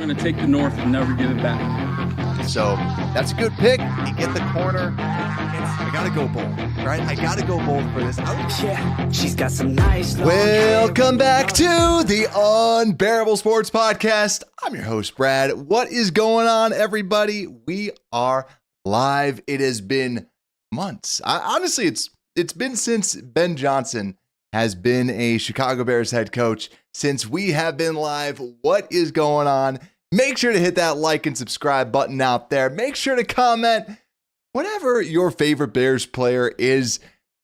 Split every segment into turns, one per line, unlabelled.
We're going to take the North and never give it back.
So that's a good pick. You get the corner. I got to go bold, right? I got to go bold for this.
Yeah, she's got some nice.
Welcome back to the Unbearable Sports Podcast. I'm your host, Brad. What is going on, everybody? We are live. It has been months. Honestly, it's been since Ben Johnson has been a Chicago Bears head coach, since we have been live. What is going on? Make sure to hit that like and subscribe button out there. Make sure to comment whatever your favorite Bears player is.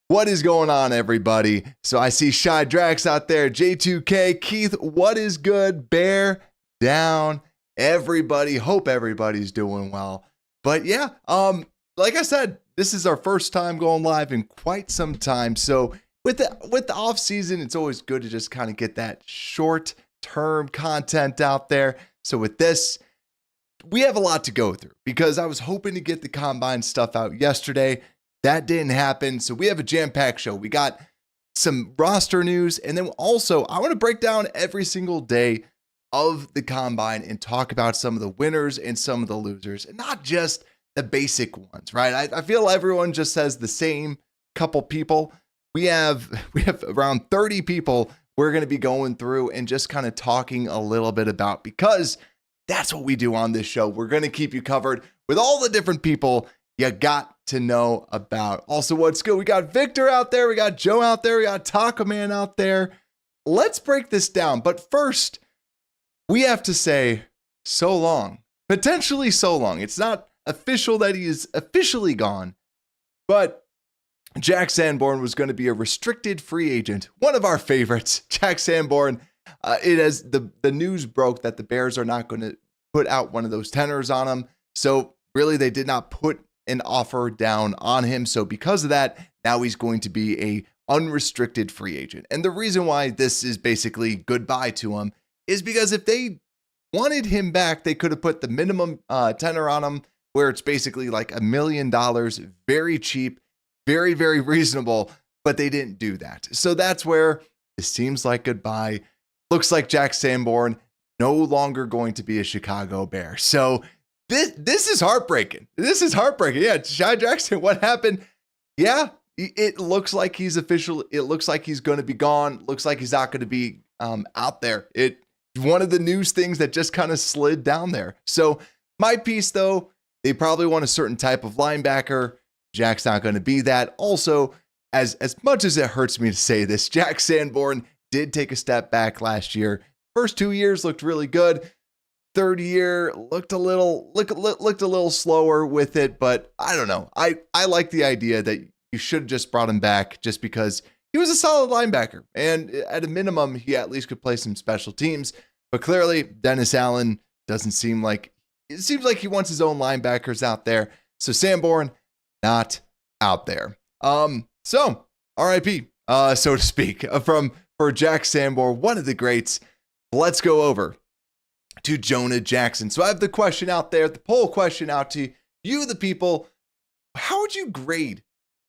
What is going on, everybody? So I see Shy Drax out there, J2K, Keith, what is good? Bear down, everybody. Hope everybody's doing well. But yeah, like I said, this is our first time going live in quite some time. So with the off season, it's always good to just kind of get that short term content out there. So with this, we have a lot to go through because I was hoping to get the combine stuff out yesterday. That didn't happen. So we have a jam-packed show. We got some roster news, and then also I want to break down every single day of the combine and talk about some of the winners and some of the losers, and not just the basic ones, right? I feel everyone just says the same couple people. We have around 30 people we're going to be going through and just kind of talking a little bit about, because that's what we do on this show. We're going to keep you covered with all the different people you got to know about. Also, what's good? We got Victor out there. We got Joe out there. We got Taco Man out there. Let's break this down. But first, we have to say so long, potentially so long. It's not official that he is officially gone, but Jack Sanborn was going to be a restricted free agent. One of our favorites, Jack Sanborn. The news broke that the Bears are not going to put out one of those tenors on him. So really, they did not put an offer down on him. So because of that, now he's going to be a unrestricted free agent. And the reason why this is basically goodbye to him is because if they wanted him back, they could have put the minimum tenor on him, where it's basically like $1 million, very cheap, very, very reasonable, but they didn't do that. So that's where it seems like goodbye. Looks like Jack Sanborn no longer going to be a Chicago Bear. So this is heartbreaking. This is heartbreaking. Yeah, Shy Jackson, what happened? Yeah, it looks like he's official. It looks like he's going to be gone. Looks like he's not going to be out there. One of the news things that just kind of slid down there. So my piece, though, they probably want a certain type of linebacker. Jack's not going to be that. Also, as much as it hurts me to say this, Jack Sanborn did take a step back last year. First 2 years looked really good. Third year looked a little slower with it, but I don't know. I like the idea that you should have just brought him back just because he was a solid linebacker, and at a minimum, he at least could play some special teams. But clearly, Dennis Allen doesn't seem like he wants his own linebackers out there. So Sanborn, not out there. So RIP, so to speak, for Jack Sanborn, one of the greats. Let's go over to Jonah Jackson. So I have the question out there, the poll question out to you, the people. How would you grade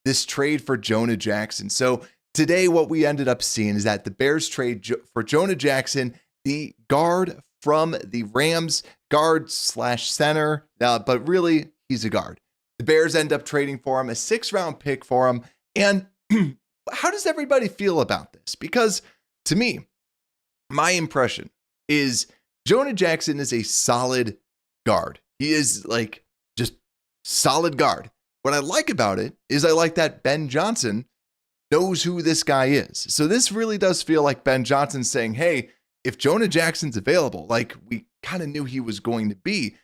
this trade for Jonah Jackson? So today, what we ended up seeing is that the Bears trade for Jonah Jackson, the guard from the Rams, guard/center, but really he's a guard. The Bears end up trading for him, a 6th-round pick for him. And how does everybody feel about this? Because to me, my impression is Jonah Jackson is a solid guard. He is like just solid guard. What I like about it is I like that Ben Johnson knows who this guy is. So this really does feel like Ben Johnson saying, hey, if Jonah Jackson's available, like we kind of knew he was going to be,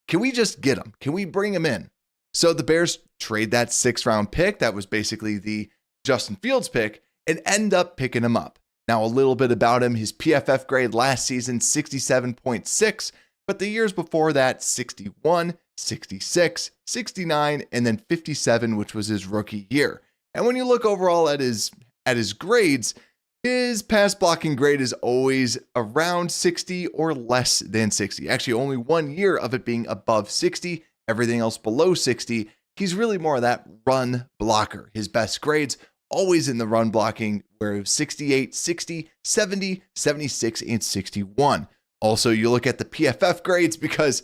can we just get him? Can we bring him in? So the Bears trade that 6th-round pick, that was basically the Justin Fields pick, and end up picking him up. Now, a little bit about him, his PFF grade last season, 67.6, but the years before that, 61, 66, 69, and then 57, which was his rookie year. And when you look overall at his grades, his pass blocking grade is always around 60 or less than 60. Actually, only 1 year of it being above 60. Everything else below 60, he's really more of that run blocker. His best grades always in the run blocking, where it was 68, 60, 70, 76, and 61. Also, you look at the PFF grades because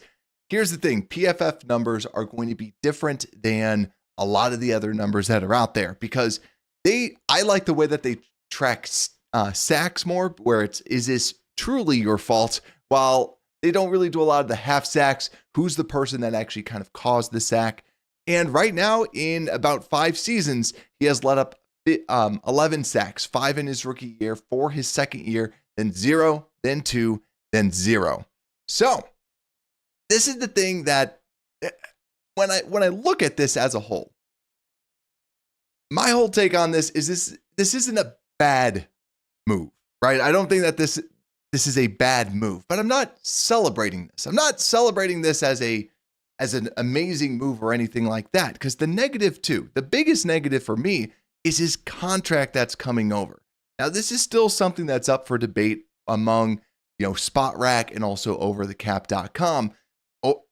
here's the thing. PFF numbers are going to be different than a lot of the other numbers that are out there because I like the way that they track sacks more, where is this truly your fault? While they don't really do a lot of the half sacks, who's the person that actually kind of caused the sack? And right now, in about 5 seasons, he has let up 11 sacks, 5 in his rookie year, 4 his second year, then 0, then 2, then 0. So this is the thing that when I look at this as a whole, my whole take on this is this isn't a bad move, right? I don't think that this is a bad move, but I'm not celebrating this. I'm not celebrating this as an amazing move or anything like that, because the biggest negative for me is his contract that's coming over. Now, this is still something that's up for debate among, SpotRack and also overthecap.com.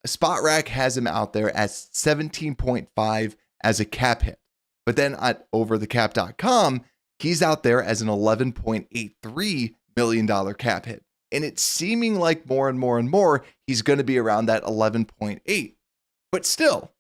SpotRack has him out there as 17.5 as a cap hit. But then at overthecap.com, he's out there as an $11.83 million cap hit. And it's seeming like more and more and more, he's going to be around that 11.8. But still,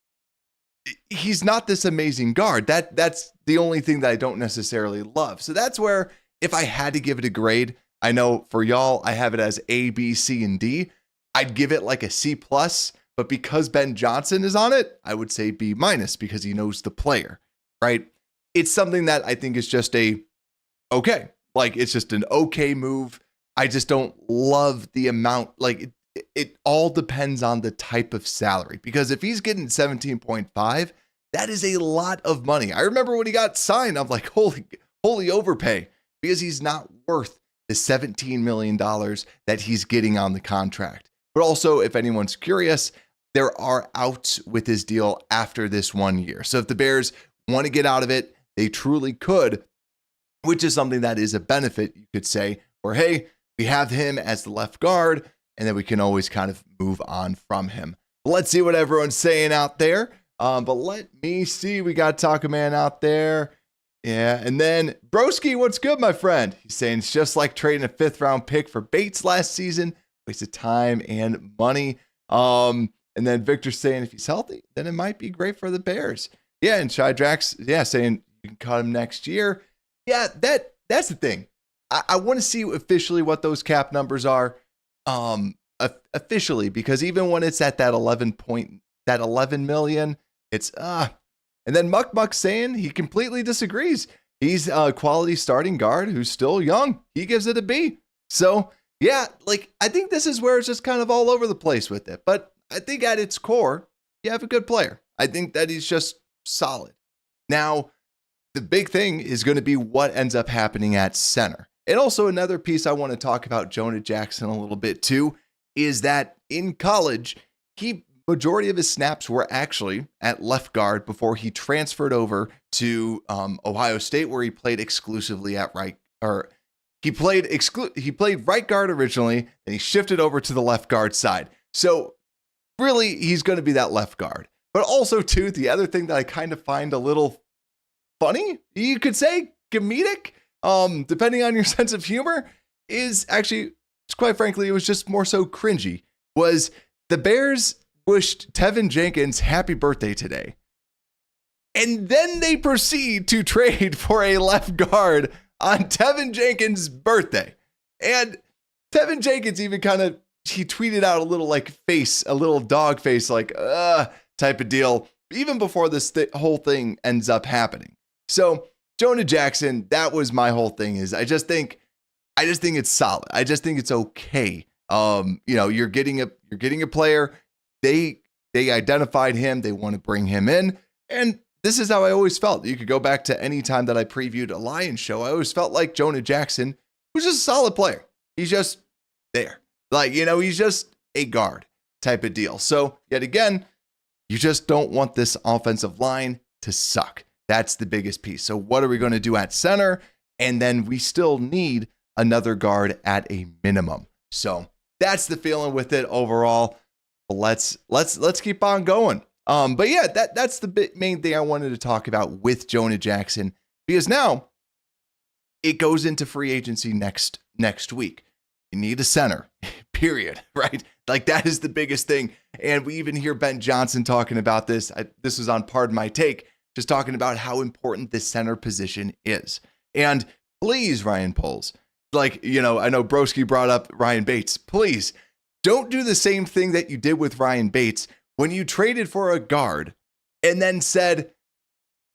he's not this amazing guard. That's the only thing that I don't necessarily love. So that's where, if I had to give it a grade, I know for y'all, I have it as A, B, C, and D. I'd give it like a C+, but because Ben Johnson is on it, I would say B- because he knows the player, right? It's something that I think is just it's just an okay move. I just don't love the amount. Like it all depends on the type of salary, because if he's getting 17.5, that is a lot of money. I remember when he got signed, I'm like, holy overpay, because he's not worth the $17 million that he's getting on the contract. But also, if anyone's curious, there are outs with his deal after this 1 year. So if the Bears want to get out of it, they truly could, which is something that is a benefit, you could say, where, hey, we have him as the left guard, and then we can always kind of move on from him. But let's see what everyone's saying out there. But let me see. We got Taco Man out there. Yeah. And then Broski, what's good, my friend? He's saying it's just like trading a 5th round pick for Bates last season. Waste of time and money. And then Victor's saying if he's healthy, then it might be great for the Bears. Yeah. And Shy Drax, saying you can cut him next year. Yeah, that's the thing. I want to see officially what those cap numbers are. Officially, because even when it's at that 11 million, it's and then Muck saying he completely disagrees. He's a quality starting guard who's still young. He gives it a B. So yeah, I think this is where it's just kind of all over the place with it. But I think at its core, you have a good player. I think that he's just solid. Now, the big thing is going to be what ends up happening at center. And also another piece I want to talk about Jonah Jackson a little bit too, is that in college, majority of his snaps were actually at left guard before he transferred over to Ohio State, where he played exclusively at right, or he played right guard originally, and he shifted over to the left guard side. So really, he's going to be that left guard. But also too, the other thing that I kind of find a little funny, you could say comedic, depending on your sense of humor, is actually, quite frankly, it was just more so cringy, was the Bears wished Tevin Jenkins happy birthday today. And then they proceed to trade for a left guard on Tevin Jenkins' birthday. And Tevin Jenkins even he tweeted out a little a little dog face, type of deal, even before this whole thing ends up happening. So Jonah Jackson, that was my whole thing, is I just think it's solid. I just think it's okay. You're getting a player. They identified him. They want to bring him in. And this is how I always felt. You could go back to any time that I previewed a Lions show. I always felt like Jonah Jackson was just a solid player. He's just there. He's just a guard type of deal. So yet again, you just don't want this offensive line to suck. That's the biggest piece. So what are we going to do at center? And then we still need another guard at a minimum. So that's the feeling with it overall. Let's keep on going. But yeah, that's the main thing I wanted to talk about with Jonah Jackson, because now it goes into free agency next week. you need a center, period, right? Like that is the biggest thing. And we even hear Ben Johnson talking about this. This was on Pardon My Take, just talking about how important this center position is. And please, Ryan Poles, like, I know Broski brought up Ryan Bates. Please don't do the same thing that you did with Ryan Bates when you traded for a guard and then said,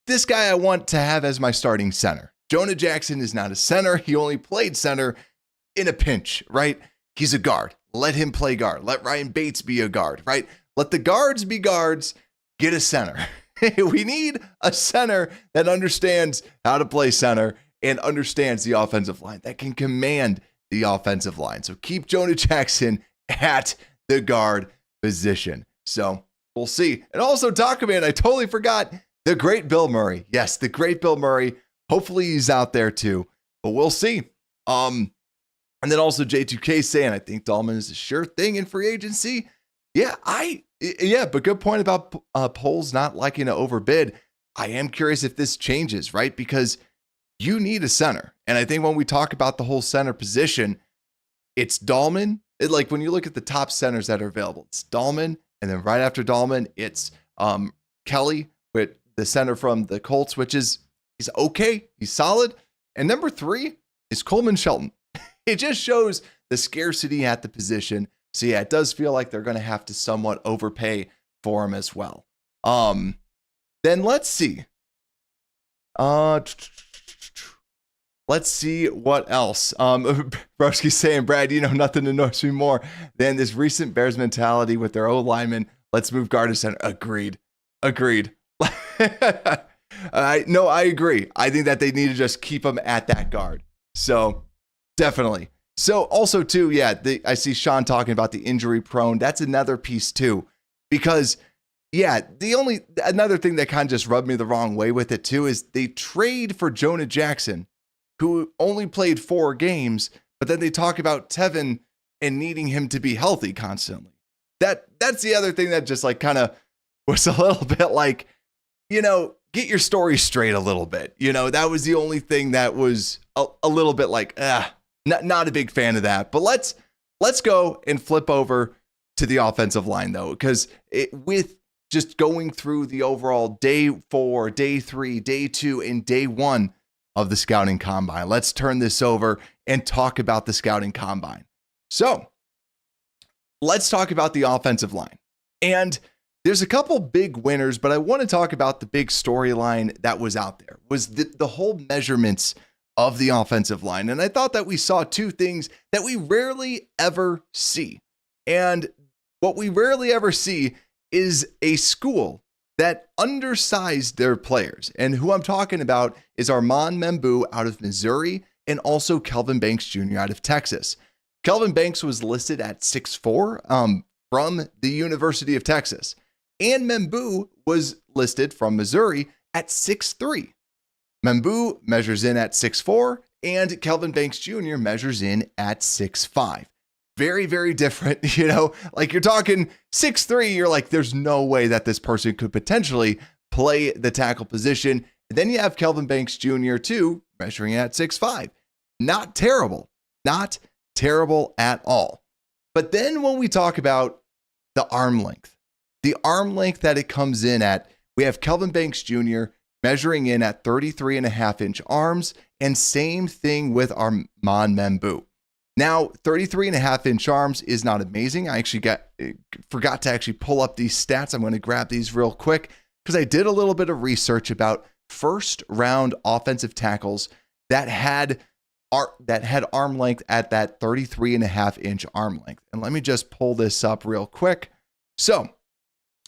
this guy I want to have as my starting center. Jonah Jackson is not a center. He only played center in a pinch, right? He's a guard. Let him play guard. Let Ryan Bates be a guard, right? Let the guards be guards. Get a center. We need a center that understands how to play center and understands the offensive line, that can command the offensive line. So keep Jonah Jackson at the guard position. So we'll see. And also, Taco Man, I totally forgot the great Bill Murray. Yes, the great Bill Murray. Hopefully he's out there too, but we'll see. And then also J2K saying, I think Dahlman is a sure thing in free agency. Yeah, but good point about Poles not liking to overbid. I am curious if this changes, right? Because you need a center. And I think when we talk about the whole center position, it's Dahlman. Like when you look at the top centers that are available, it's Dahlman. And then right after Dahlman, it's Kelly with the center from the Colts, which is, he's okay. He's solid. And number 3 is Coleman Shelton. It just shows the scarcity at the position. So yeah, it does feel like they're going to have to somewhat overpay for him as well. Then let's see. Let's see what else. Broski's saying, Brad, nothing annoys me more than this recent Bears mentality with their O-lineman. Let's move guard to center. Agreed. No, I agree. I think that they need to just keep him at that guard. So definitely. So also too, yeah, I see Sean talking about the injury prone. That's another piece too, because yeah, another thing that kind of just rubbed me the wrong way with it too is they trade for Jonah Jackson, who only played 4 games, but then they talk about Tevin and needing him to be healthy constantly. That's the other thing that just like kind of was a little bit like, get your story straight a little bit. That was the only thing that was a little bit like, not a big fan of that. But let's go and flip over to the offensive line though, because with just going through the overall day 4, day 3, day 2, and day 1 of the scouting combine, let's turn this over and talk about the scouting combine. So let's talk about the offensive line. And there's a couple big winners, but I want to talk about the big storyline that was out there, was the whole measurements of the offensive line. And I thought that we saw 2 things that we rarely ever see. And what we rarely ever see is a school that undersized their players. And who I'm talking about is Armand Membu out of Missouri and also Kelvin Banks Jr. out of Texas. Kelvin Banks was listed at 6'4", from the University of Texas. And Membu was listed from Missouri at 6'3". Membu measures in at 6'4", and Kelvin Banks Jr. measures in at 6'5". Very, very different, like you're talking 6'3", you're like, there's no way that this person could potentially play the tackle position. And then you have Kelvin Banks Jr. too, measuring at 6'5". Not terrible at all. But then when we talk about the arm length that it comes in at, we have Kelvin Banks Jr. measuring in at 33.5-inch arms, and same thing with Armand Membu. Now, 33.5-inch arms is not amazing. I actually forgot to actually pull up these stats. I'm going to grab these real quick because I did a little bit of research about first-round offensive tackles that had arm length at that 33.5-inch arm length. And let me just pull this up real quick. So,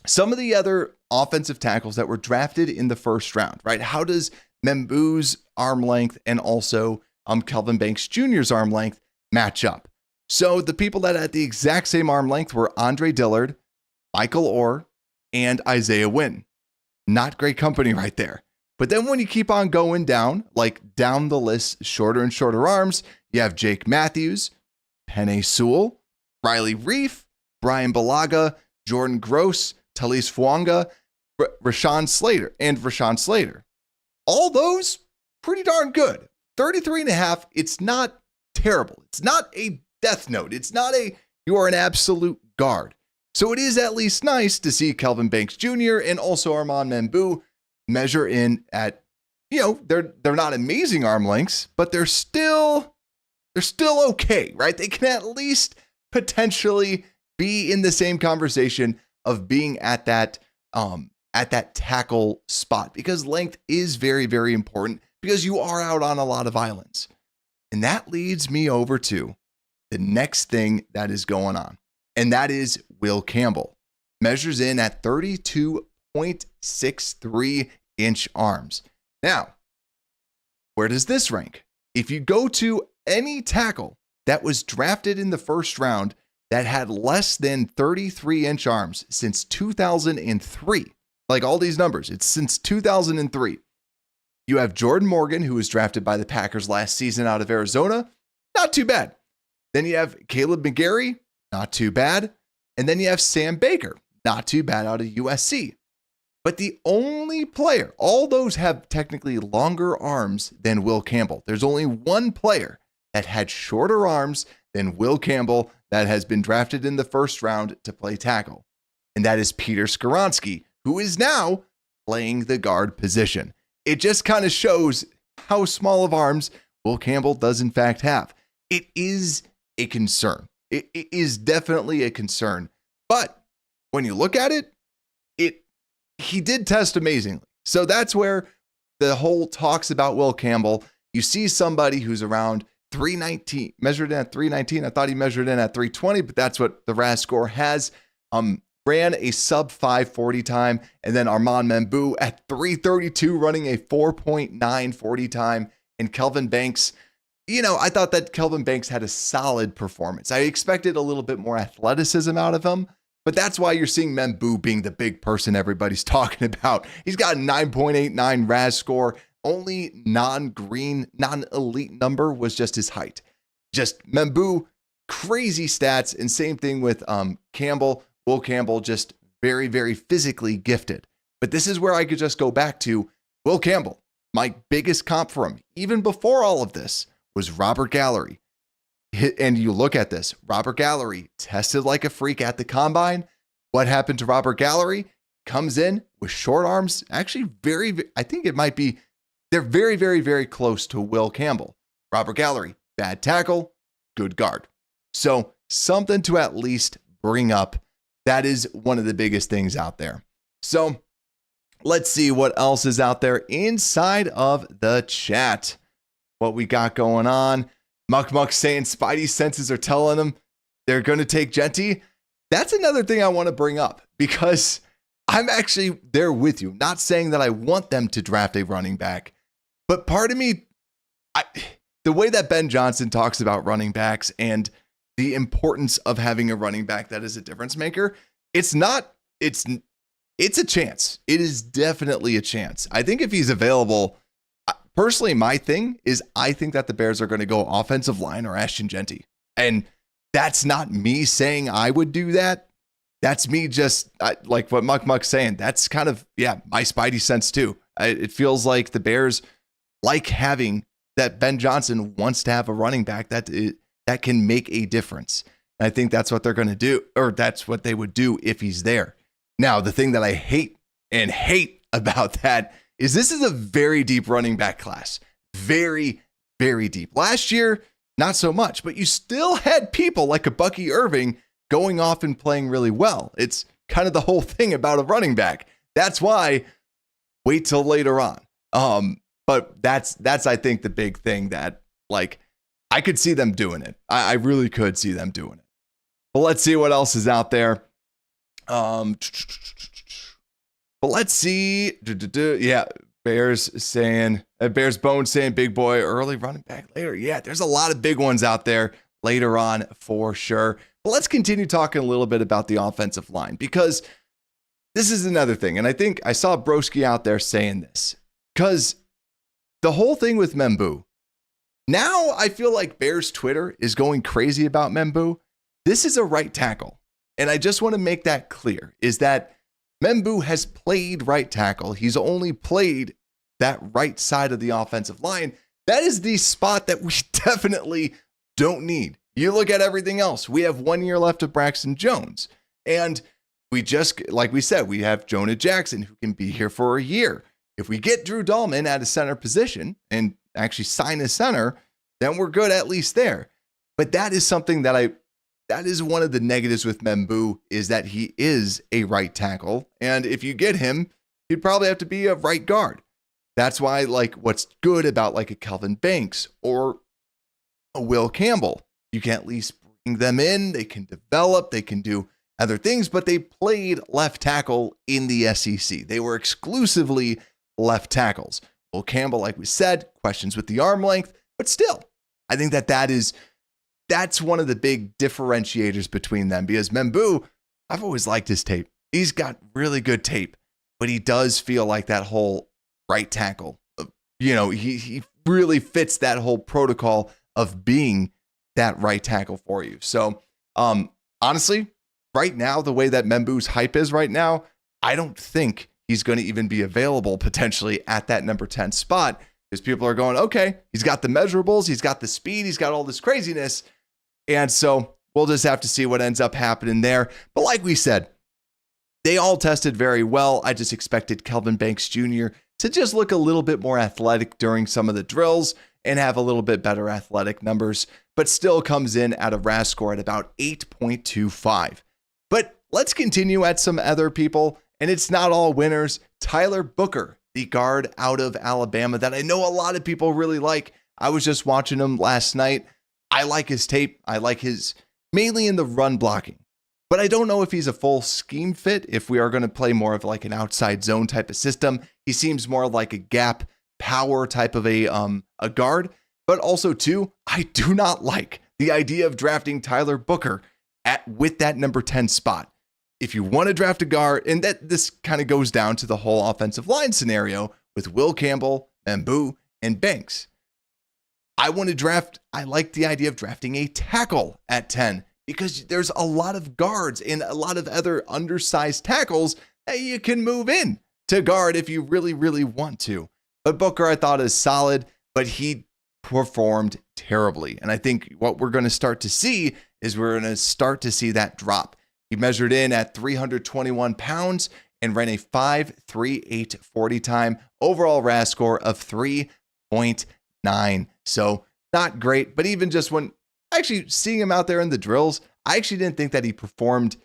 some of the other offensive tackles that were drafted in the first round, right? How does Membu's arm length and also Kelvin Banks Jr.'s arm length match up? So the people that had the exact same arm length were Andre Dillard, Michael Orr, and Isaiah Wynn. Not great company right there. But then when you keep on going down the list, shorter and shorter arms, you have Jake Matthews, Penei Sewell, Riley Reif, Brian Balaga, Jordan Gross, Talise Fuanga, Rashawn Slater. All those pretty darn good. 33.5, it's not terrible. It's not a death note. It's not you are an absolute guard. So it is at least nice to see Kelvin Banks Jr. and also Armand Membou measure in at, they're not amazing arm lengths, but they're still okay, right? They can at least potentially be in the same conversation of being at that tackle spot, because length is very, very important because you are out on a lot of islands. And that leads me over to the next thing that is going on. And that is Will Campbell. Measures in at 32.63 inch arms. Now, where does this rank? If you go to any tackle that was drafted in the first round that had less than 33 inch arms since 2003, like all these numbers, it's since 2003. You have Jordan Morgan, who was drafted by the Packers last season out of Arizona. Not too bad. Then you have Caleb McGarry. Not too bad. And then you have Sam Baker. Not too bad out of USC. But the only player, all those have technically longer arms than Will Campbell. There's only one player that had shorter arms than Will Campbell that has been drafted in the first round to play tackle. And that is Peter Skoronski, who is now playing the guard position. It just kind of shows how small of arms Will Campbell does in fact have. It is a concern. It is definitely a concern. But when you look at it, he did test amazingly. So that's where the whole talks about Will Campbell. You see somebody who's around 319, measured in at 319. I thought he measured in at 320, but that's what the RAS score has. Ran a sub 540 time, and then Armand Membou at 332 running a 4.940 time. And Kelvin Banks, I thought that Kelvin Banks had a solid performance. I expected a little bit more athleticism out of him, but that's why you're seeing Membou being the big person everybody's talking about. He's got a 9.89 RAS score. Only non-green, non-elite number was just his height. Just Membou, crazy stats, and same thing with Campbell. Will Campbell, just very, very physically gifted. But this is where I could just go back to Will Campbell. My biggest comp for him, even before all of this, was Robert Gallery. And you look at this, Robert Gallery tested like a freak at the combine. What happened to Robert Gallery? Comes in with short arms. Actually, I think it might be, they're very, very, very close to Will Campbell. Robert Gallery, bad tackle, good guard. So something to at least bring up. That is one of the biggest things out there. So let's see what else is out there inside of the chat. What we got going on. Muck saying Spidey senses are telling him they're going to take Genty. That's another thing I want to bring up because I'm actually there with you. Not saying that I want them to draft a running back, but part of me, the way that Ben Johnson talks about running backs and the importance of having a running back that is a difference maker, it's a chance. It is definitely a chance. I think if he's available, personally, my thing is I think that the Bears are going to go offensive line or Ashton Genty. And that's not me saying I would do that. That's me just like what Muck's saying. That's kind of, my Spidey sense too. It feels like the Bears like having that Ben Johnson wants to have a running back that can make a difference. And I think that's what they're going to do, or that's what they would do if he's there. Now, the thing that I hate about that is this is a very deep running back class. Very, very deep. Last year, not so much, but you still had people like a Bucky Irving going off and playing really well. It's kind of the whole thing about a running back. That's why wait till later on. But that's I think the big thing that like I could see them doing it. I really could see them doing it. But let's see what else is out there. But let's see. Yeah, Bears Bones saying big boy early, running back later. Yeah, there's a lot of big ones out there later on for sure. But let's continue talking a little bit about the offensive line because this is another thing. And I think I saw Broski out there saying this because the whole thing with Membou. Now I feel like Bears Twitter is going crazy about Membou. This is a right tackle. And I just want to make that clear is that Membou has played right tackle. He's only played that right side of the offensive line. That is the spot that we definitely don't need. You look at everything else. We have 1 year left of Braxton Jones. And we just, like we said, we have Jonah Jackson who can be here for a year. If we get Drew Dahlman at a center position and actually sign a center, then we're good at least there. But that is something that is one of the negatives with Membou, is that he is a right tackle. And if you get him, he'd probably have to be a right guard. That's why, like, what's good about like a Kelvin Banks or a Will Campbell, you can at least bring them in. They can develop, they can do other things, but they played left tackle in the SEC. They were exclusively left tackles. Will Campbell, like we said, questions with the arm length, but still, I think that's one of the big differentiators between them, because Membou, I've always liked his tape. He's got really good tape, but he does feel like that whole right tackle. He really fits that whole protocol of being that right tackle for you. So, honestly, right now, the way that Membou's hype is right now, I don't think he's going to even be available potentially at that number 10 spot, because people are going, okay, he's got the measurables, he's got the speed, he's got all this craziness. And so we'll just have to see what ends up happening there. But like we said, they all tested very well. I just expected Kelvin Banks Jr. to just look a little bit more athletic during some of the drills and have a little bit better athletic numbers, but still comes in at a RAS score at about 8.25. But let's continue at some other people, and it's not all winners. Tyler Booker, the guard out of Alabama that I know a lot of people really like. I was just watching him last night. I like his tape. I like his, mainly in the run blocking, but I don't know if he's a full scheme fit. If we are going to play more of like an outside zone type of system, he seems more like a gap power type of a guard. But also too, I do not like the idea of drafting Tyler Booker with that number 10 spot. If you want to draft a guard, and that this kind of goes down to the whole offensive line scenario with Will Campbell, Membou, and Banks. I like the idea of drafting a tackle at 10, because there's a lot of guards and a lot of other undersized tackles that you can move in to guard if you really, really want to. But Booker, I thought, is solid, but he performed terribly. And I think what we're going to start to see is we're going to start to see that drop. He measured in at 321 pounds and ran a 5.38 40 time, overall RAS score of 3.9. So not great, but even just when actually seeing him out there in the drills, I actually didn't think that he performed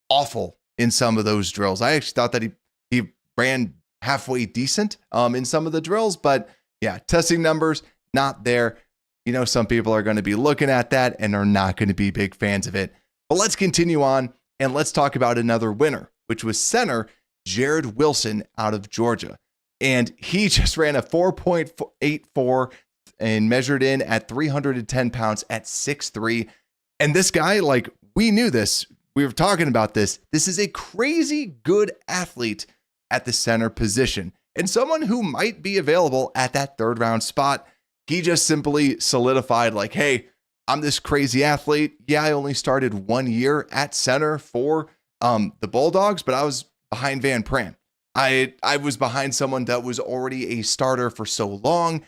awful in some of those drills. I actually thought that he ran halfway decent in some of the drills, but yeah, testing numbers, not there. Some people are going to be looking at that and are not going to be big fans of it. But let's continue on and let's talk about another winner, which was center Jared Wilson out of Georgia. And he just ran a 4.84 and measured in at 310 pounds at 6'3". And this guy, like, we knew this. We were talking about this. This is a crazy good athlete at the center position and someone who might be available at that third round spot. He just simply solidified, like, hey, I'm this crazy athlete. Yeah, I only started 1 year at center for the Bulldogs, but I was behind Van Pran. I was behind someone that was already a starter for so long.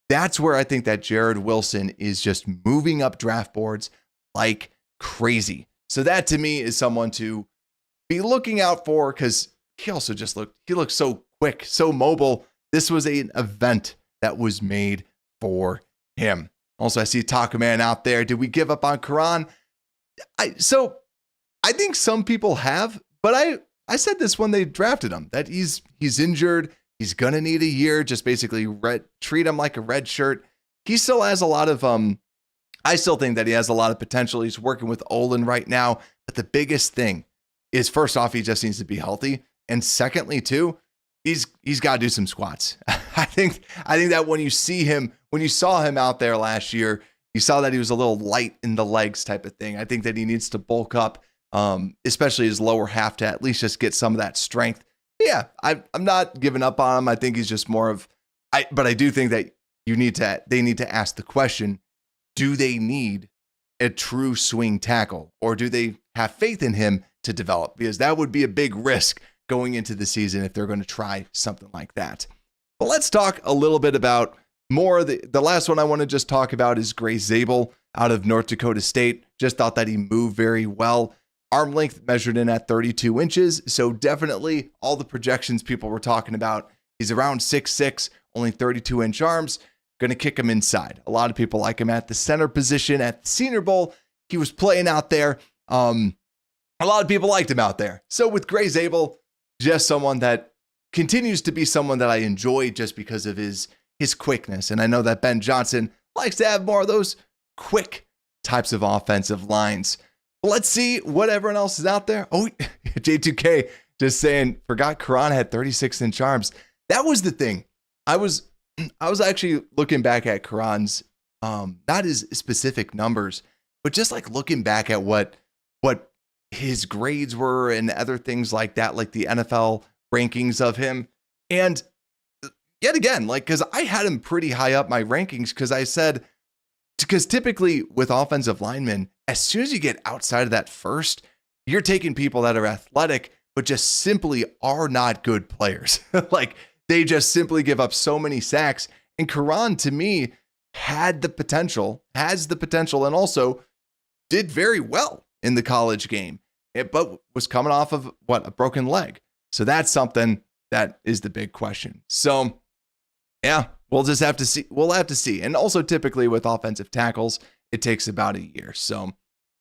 That's where I think that Jared Wilson is just moving up draft boards like crazy. So that to me is someone to be looking out for, because he also just looked so quick, so mobile. This was an event that was made for him. Also, I see Taco Man out there. Did we give up on Karan? So I think some people have, but I said this when they drafted him, that he's injured. He's going to need a year. Just basically treat him like a red shirt. He still has a lot of, I still think that he has a lot of potential. He's working with Olin right now. But the biggest thing is, first off, he just needs to be healthy. And secondly, too, he's got to do some squats. I think that when you saw him out there last year, you saw that he was a little light in the legs type of thing. I think that he needs to bulk up, especially his lower half, to at least just get some of that strength. Yeah, I'm not giving up on him. I think he's just more of, but I do think that they need to ask the question, do they need a true swing tackle, or do they have faith in him to develop? Because that would be a big risk going into the season if they're going to try something like that. But let's talk a little bit about more. The last one I want to just talk about is Gray Zabel. out of North Dakota State. Just thought that he moved very well. Arm length measured in at 32 inches. So definitely all the projections people were talking about. He's around 6'6", only 32-inch arms. Going to kick him inside. A lot of people like him at the center position at the Senior Bowl. He was playing out there. A lot of people liked him out there. So with Gray Zabel, just someone that continues to be someone that I enjoy just because of his quickness. And I know that Ben Johnson likes to have more of those quick types of offensive lines. Let's see what everyone else is out there. Oh, J2K just saying, forgot Karan had 36-inch arms. That was the thing. I was actually looking back at Karan's, not his specific numbers, but just like looking back at what his grades were and other things like that, like the NFL rankings of him. And yet again, like, because I had him pretty high up my rankings because typically with offensive linemen, as soon as you get outside of that first, you're taking people that are athletic, but just simply are not good players. Like, they just simply give up so many sacks. And Karan, to me, has the potential, and also did very well in the college game, but was coming off of a broken leg. So that's something that is the big question. So yeah, we'll just have to see. We'll have to see. And also typically with offensive tackles, it takes about a year. So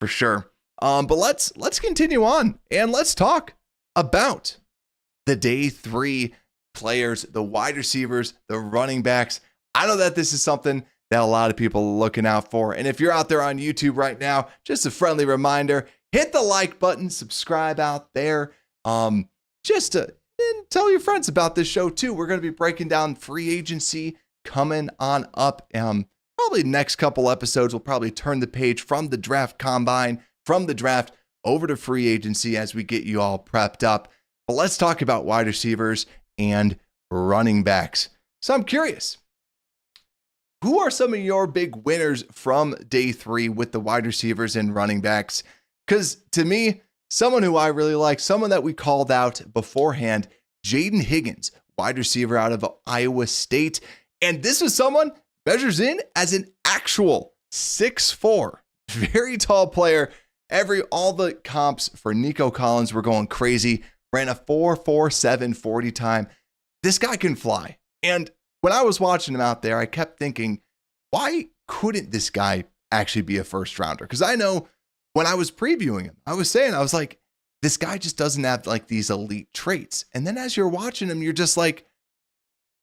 for sure. But let's continue on and let's talk about the day 3 players, the wide receivers, the running backs. I know that this is something that a lot of people are looking out for. And if you're out there on YouTube right now, just a friendly reminder, hit the like button, subscribe out there. Just to tell your friends about this show too. We're going to be breaking down free agency coming on up. Probably next couple episodes, we'll probably turn the page from the draft combine, from the draft over to free agency as we get you all prepped up. But let's talk about wide receivers and running backs. So I'm curious, who are some of your big winners from day 3 with the wide receivers and running backs? Because to me, someone who I really like, someone that we called out beforehand, Jaden Higgins, wide receiver out of Iowa State. And this was someone measures in as an actual 6'4", very tall player. All the comps for Nico Collins were going crazy. Ran a 4.47 40 time. This guy can fly. And when I was watching him out there, I kept thinking, why couldn't this guy actually be a first rounder? Because I know when I was previewing him, I was like, this guy just doesn't have like these elite traits. And then as you're watching him, you're just like,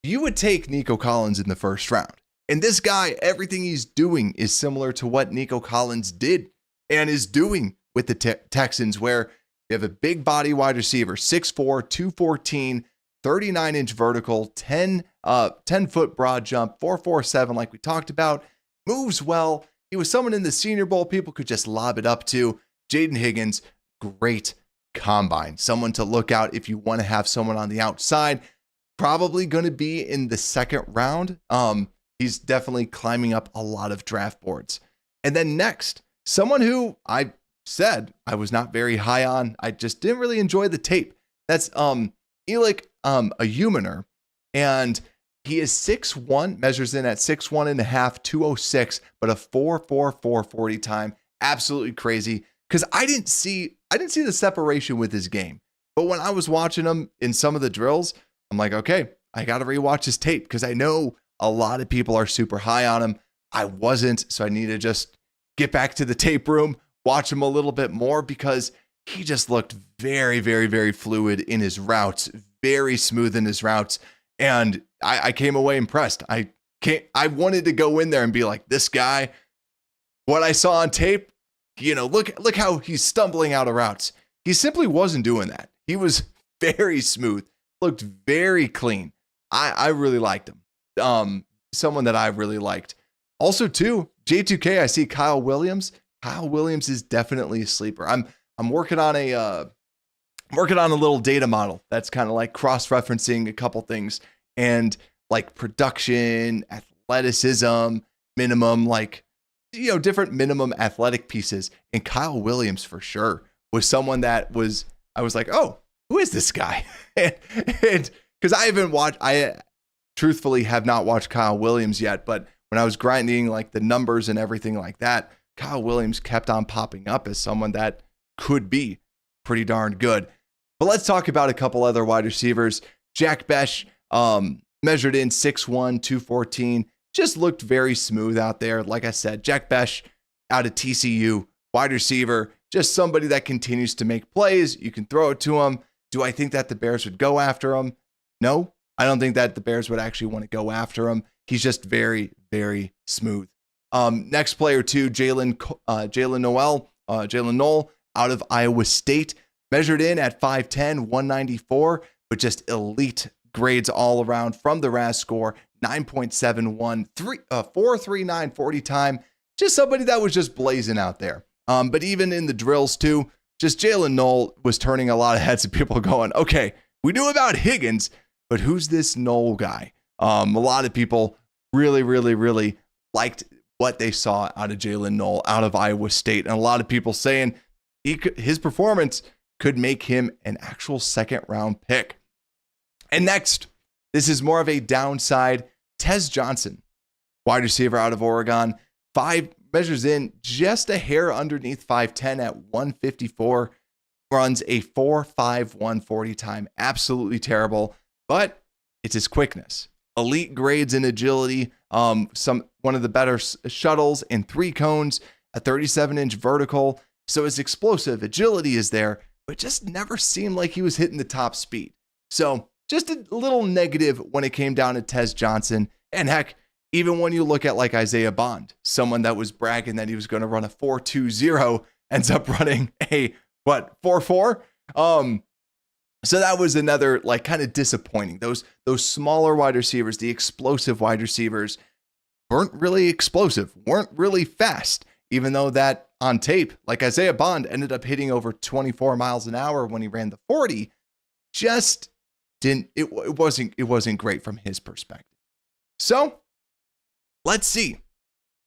you would take Nico Collins in the first round. And this guy, everything he's doing is similar to what Nico Collins did and is doing with the Texans, where you have a big body wide receiver, 6'4", 214, 39-inch vertical, 10-foot broad jump, 4.47 like we talked about, moves well. He was someone in the Senior Bowl people could just lob it up to. Jaden Higgins, great combine. Someone to look out if you want to have someone on the outside. Probably going to be in the second round. He's definitely climbing up a lot of draft boards. And then next, someone who I said I was not very high on. I just didn't really enjoy the tape. That's Elik Ayuminer, and he is 6'1", measures in at 6'1.5", 206, but a 4.44 40 time. Absolutely crazy. Because I didn't see the separation with his game. But when I was watching him in some of the drills, I'm like, okay, I got to rewatch his tape because I know a lot of people are super high on him. I wasn't, so I need to just get back to the tape room, watch him a little bit more because he just looked very, very, very fluid in his routes, very smooth in his routes. And I came away impressed. I wanted to go in there and be like, this guy, what I saw on tape, look how he's stumbling out of routes. He simply wasn't doing that. He was very smooth, looked very clean. I really liked him. Someone that I really liked. Also, too, J2K, I see Kyle Williams. Kyle Williams is definitely a sleeper. I'm working on a little data model that's kind of like cross-referencing a couple things and like production, athleticism, minimum, different minimum athletic pieces. And Kyle Williams for sure was someone that I was like, oh, who is this guy? and because I truthfully have not watched Kyle Williams yet, but when I was grinding like the numbers and everything like that, Kyle Williams kept on popping up as someone that could be pretty darn good. But let's talk about a couple other wide receivers. Jack Besh measured in 6'1", 214, just looked very smooth out there. Like I said, Jack Besh out of TCU, wide receiver, just somebody that continues to make plays. You can throw it to him. Do I think that the Bears would go after him? No, I don't think that the Bears would actually want to go after him. He's just very, very smooth. Next player too, Jalen Noel out of Iowa State, measured in at 5'10", 194, but just elite grades all around from the RAS score, 9.71, 4.39 40 time. Just somebody that was just blazing out there. But even in the drills too, just Jalen Noel was turning a lot of heads of people going, okay, we knew about Higgins, but who's this Noel guy? A lot of people really, really, really liked what they saw out of Jalen Noel out of Iowa State. And a lot of people saying his performance could make him an actual second round pick. And next, this is more of a downside. Tez Johnson, wide receiver out of Oregon, measures in just a hair underneath 5'10" at 154, runs a 4.51 40 time. Absolutely terrible, but it's his quickness. Elite grades in agility, one of the better shuttles and 3 cones, a 37-inch vertical. So his explosive agility is there, but just never seemed like he was hitting the top speed. So just a little negative when it came down to Tez Johnson. And heck, even when you look at like Isaiah Bond, someone that was bragging that he was going to run a 4.20, ends up running a 4.4. So that was another like kind of disappointing. Those smaller wide receivers, the explosive wide receivers, weren't really explosive, weren't really fast, even though that on tape, like Isaiah Bond ended up hitting over 24 miles an hour when he ran the 40. Just didn't, it wasn't great from his perspective. So let's see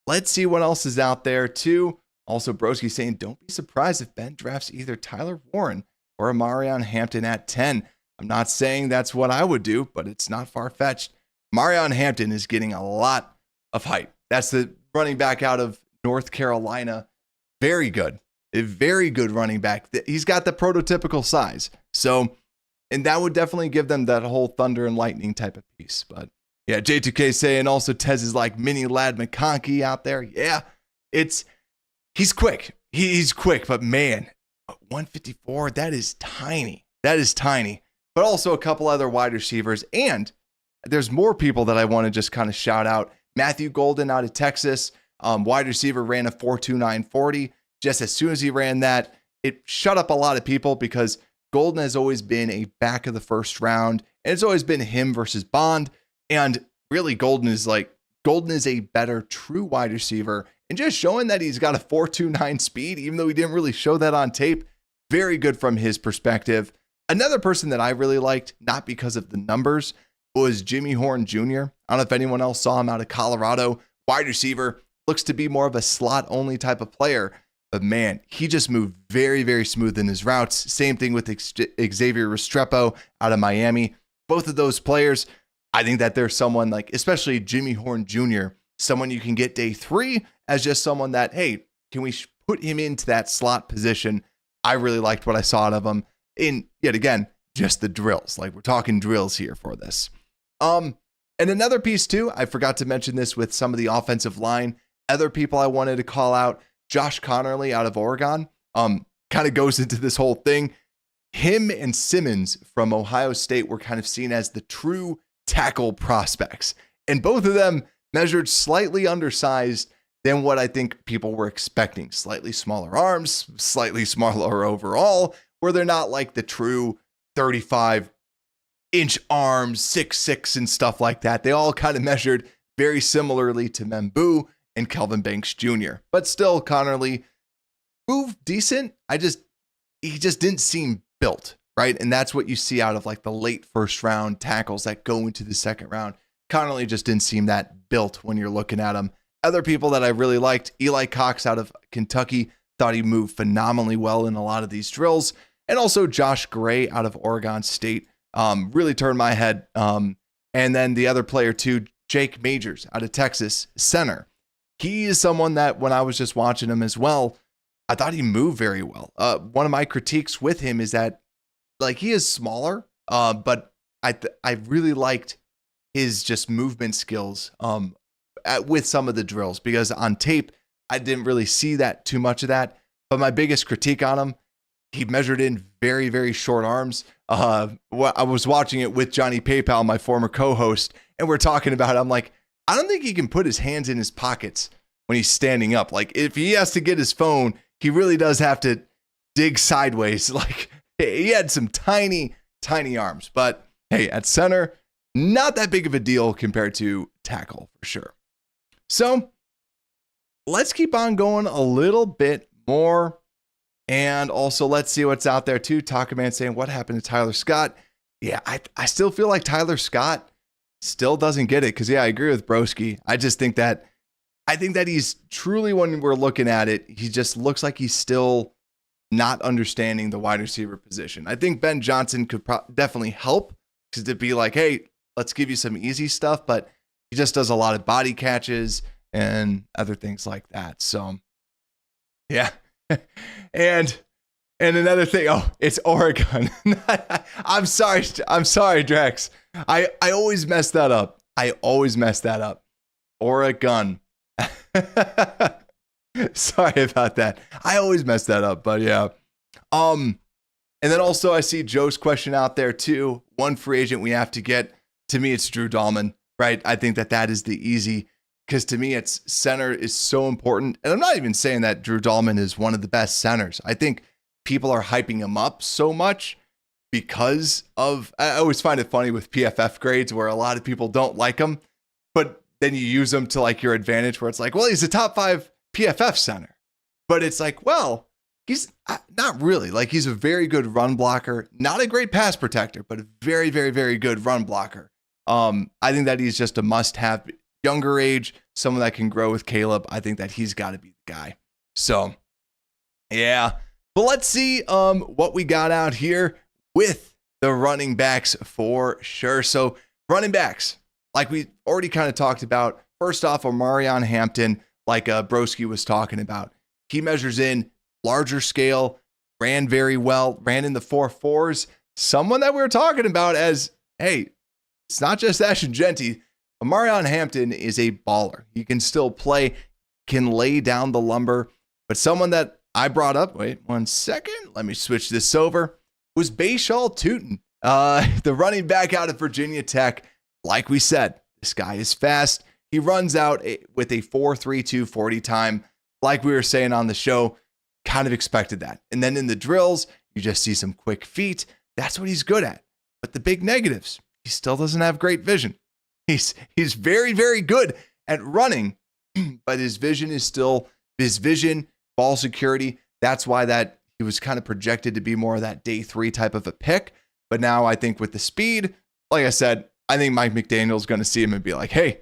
what else is out there too. Also, Broski saying, don't be surprised if Ben drafts either Tyler Warren or Marion Hampton at 10. I'm not saying that's what I would do, but it's not far-fetched. Marion Hampton is getting a lot of hype. That's the running back out of North Carolina. Very good. A very good running back. He's got the prototypical size. So, and that would definitely give them that whole thunder and lightning type of piece. But yeah, J2K saying also Tez is like mini Lad McConkey out there. Yeah, he's quick. He's quick, but man, 154, that is tiny. That is tiny. But also a couple other wide receivers. And there's more people that I want to just kind of shout out. Matthew Golden out of Texas, wide receiver, ran a 4.29 40. Just as soon as he ran that, it shut up a lot of people because Golden has always been a back of the first round. And it's always been him versus Bond. And really, Golden is a better true wide receiver. And just showing that he's got a 4.29 speed, even though he didn't really show that on tape, very good from his perspective. Another person that I really liked, not because of the numbers, was Jimmy Horn Jr. I don't know if anyone else saw him out of Colorado. Wide receiver, looks to be more of a slot-only type of player. But man, he just moved very, very smooth in his routes. Same thing with Xavier Restrepo out of Miami. Both of those players, I think that there's someone like, especially Jimmy Horn Jr., someone you can get day 3 as just someone that, hey, can we put him into that slot position? I really liked what I saw out of him in, yet again, just the drills. Like we're talking drills here for this. And another piece too, I forgot to mention this with some of the offensive line. Other people I wanted to call out, Josh Connerly out of Oregon, kind of goes into this whole thing. Him and Simmons from Ohio State were kind of seen as the true tackle prospects. And both of them measured slightly undersized than what I think people were expecting. Slightly smaller arms, slightly smaller overall, where they're not like the true 35-inch arms, 6'6", and stuff like that. They all kind of measured very similarly to Membu and Kelvin Banks Jr. But still, Connerly moved decent. He just didn't seem built, right? And that's what you see out of like the late first round tackles that go into the second round. Connerly just didn't seem that built when you're looking at him. Other people that I really liked, Eli Cox out of Kentucky, thought he moved phenomenally well in a lot of these drills. And also Josh Gray out of Oregon State, really turned my head. And then the other player too, Jake Majors out of Texas, center. he is someone that when I was just watching him as well, I thought he moved very well. One of my critiques with him is that like he is smaller, but I really liked his just movement skills with some of the drills, because on tape, I didn't really see that too much of that. But my biggest critique on him, he measured in very, very short arms. I was watching it with Johnny PayPal, my former co-host, and we're talking about it. I'm like, I don't think he can put his hands in his pockets when he's standing up. Like if he has to get his phone, he really does have to dig sideways. Like he had some tiny, tiny arms. But hey, at center, not that big of a deal compared to tackle for sure. So let's keep on going a little bit more. And also let's see what's out there too. Taco Man saying, what happened to Tyler Scott? Yeah, I still feel like Tyler Scott still doesn't get it. Cause yeah, I agree with Broski. I think that he's truly, when we're looking at it, he just looks like he's still not understanding the wide receiver position. I think Ben Johnson could definitely help, because to be like, hey, let's give you some easy stuff, but he just does a lot of body catches and other things like that. So yeah. and another thing, it's Oregon. I'm sorry, Drex. I always mess that up. Oregon. Sorry about that. I always mess that up, but yeah. And then also I see Joe's question out there too. One free agent we have to get. To me, it's Drew Dahlman, right? I think that is the easy, because to me, it's center is so important. And I'm not even saying that Drew Dahlman is one of the best centers. I think people are hyping him up so much because of, I always find it funny with PFF grades where a lot of people don't like him, but then you use them to like your advantage, where it's like, well, he's a top 5 PFF center. But it's like, well, he's not really. Like, he's a very good run blocker, not a great pass protector, but a very, very, very good run blocker. I think that he's just a must-have. Younger age, someone that can grow with Caleb. I think that he's got to be the guy. So, yeah. But let's see what we got out here with the running backs for sure. So, running backs, like we already kind of talked about. First off, Omarion Hampton, like Broski was talking about. He measures in larger scale, ran very well, ran in the 4.4s. Someone that we were talking about as, hey, it's not just Ashton Genty. Omarion Hampton is a baller. He can still play, can lay down the lumber. But someone that I brought up, wait 1 second, let me switch this over, was Bashal Tootin, the running back out of Virginia Tech. Like we said, this guy is fast. He runs out with a 4.32 40 time. Like we were saying on the show, kind of expected that. And then in the drills, you just see some quick feet. That's what he's good at. But the big negatives, he still doesn't have great vision. He's very, very good at running, but his vision, ball security. That's why that he was kind of projected to be more of that day 3 type of a pick. But now I think with the speed, like I said, I think Mike McDaniel's going to see him and be like, hey,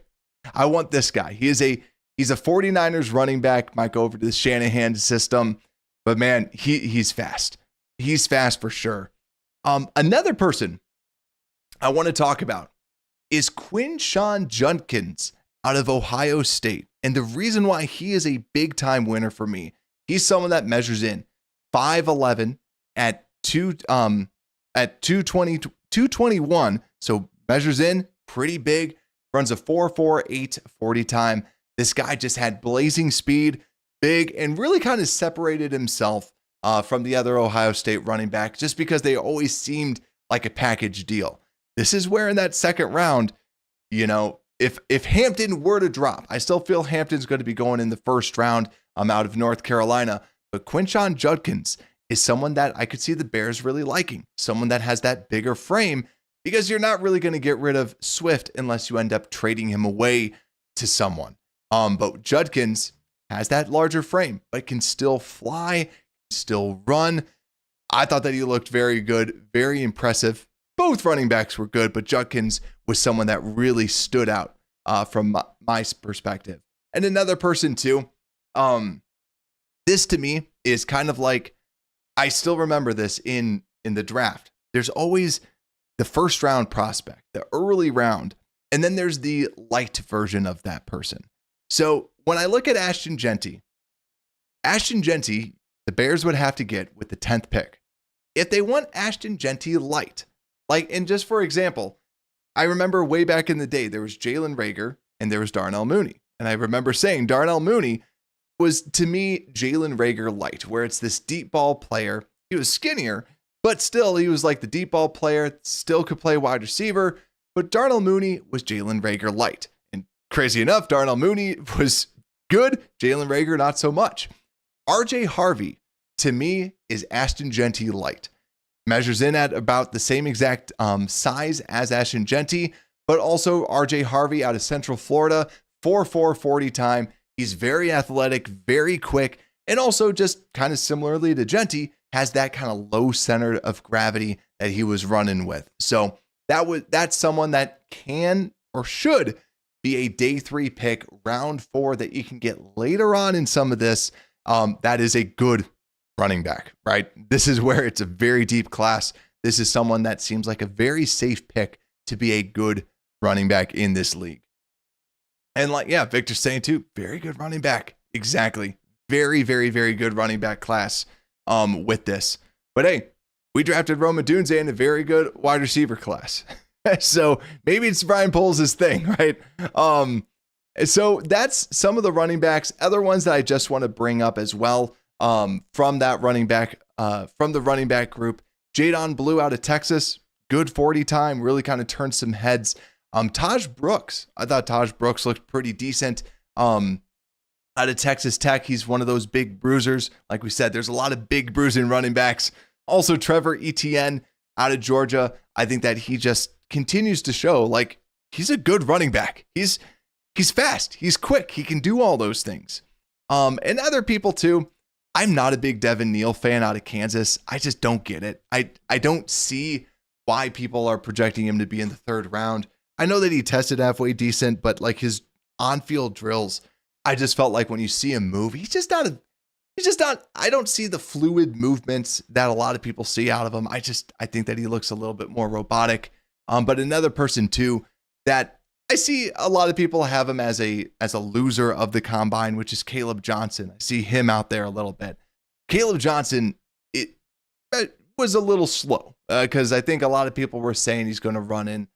I want this guy. He's a 49ers running back, might go over to the Shanahan system, but man, he's fast. He's fast for sure. Another person I want to talk about is Quinshon Judkins out of Ohio State. And the reason why he is a big time winner for me, he's someone that measures in 5'11 at 221. So measures in pretty big, runs a 4.48 40 time. This guy just had blazing speed, big, and really kind of separated himself from the other Ohio State running back, just because they always seemed like a package deal. This is where in that second round, if Hampton were to drop, I still feel Hampton's going to be going in the first round. I'm out of North Carolina, but Quinshon Judkins is someone that I could see the Bears really liking, someone that has that bigger frame, because you're not really going to get rid of Swift unless you end up trading him away to someone. But Judkins has that larger frame, but can still fly, still run. I thought that he looked very good, very impressive. Both running backs were good, but Judkins was someone that really stood out from my perspective. And another person too, this to me is kind of like, I still remember this in the draft. There's always the first round prospect, the early round, and then there's the light version of that person. So when I look at Ashton Genty, the Bears would have to get with the 10th pick. If they want Ashton Genty light, and just for example, I remember way back in the day, there was Jalen Reagor and there was Darnell Mooney. And I remember saying Darnell Mooney was, to me, Jalen Reagor light, where it's this deep ball player. He was skinnier, but still, he was like the deep ball player, still could play wide receiver. But Darnell Mooney was Jalen Reagor light. And crazy enough, Darnell Mooney was good. Jalen Reagor, not so much. RJ Harvey, to me, is Ashton Genty light. Measures in at about the same exact size as Ashton Genty, but also RJ Harvey out of Central Florida, 4.4 40 time. He's very athletic, very quick, and also just kind of similarly to Genty, has that kind of low center of gravity that he was running with. So that's someone that can or should be a day 3 pick, round 4 that you can get later on in some of this. That is a good running back, right? This is where it's a very deep class. This is someone that seems like a very safe pick to be a good running back in this league. And Victor's saying too, very good running back. Exactly. Very, very, very good running back class with this. But hey, we drafted Rome Odunze in a very good wide receiver class. So maybe it's Brian Poles' thing, right? So that's some of the running backs. Other ones that I just want to bring up as well from that running back, from the running back group. Jadon Blue out of Texas, good 40 time, really kind of turned some heads. Taj Brooks, I thought Taj Brooks looked pretty decent. Out of Texas Tech, he's one of those big bruisers. Like we said, there's a lot of big bruising running backs. Also, Trevor Etienne out of Georgia. I think that he just continues to show he's a good running back. He's fast. He's quick. He can do all those things. And other people too. I'm not a big Devin Neal fan out of Kansas. I just don't get it. I don't see why people are projecting him to be in the 3rd round. I know that he tested halfway decent, but his on-field drills, I just felt like when you see him move, he's just not, I don't see the fluid movements that a lot of people see out of him. I think that he looks a little bit more robotic. But another person too, that I see a lot of people have him as a loser of the combine, which is Caleb Johnson. I see him out there a little bit. Caleb Johnson, it was a little slow because I think a lot of people were saying he's going to run in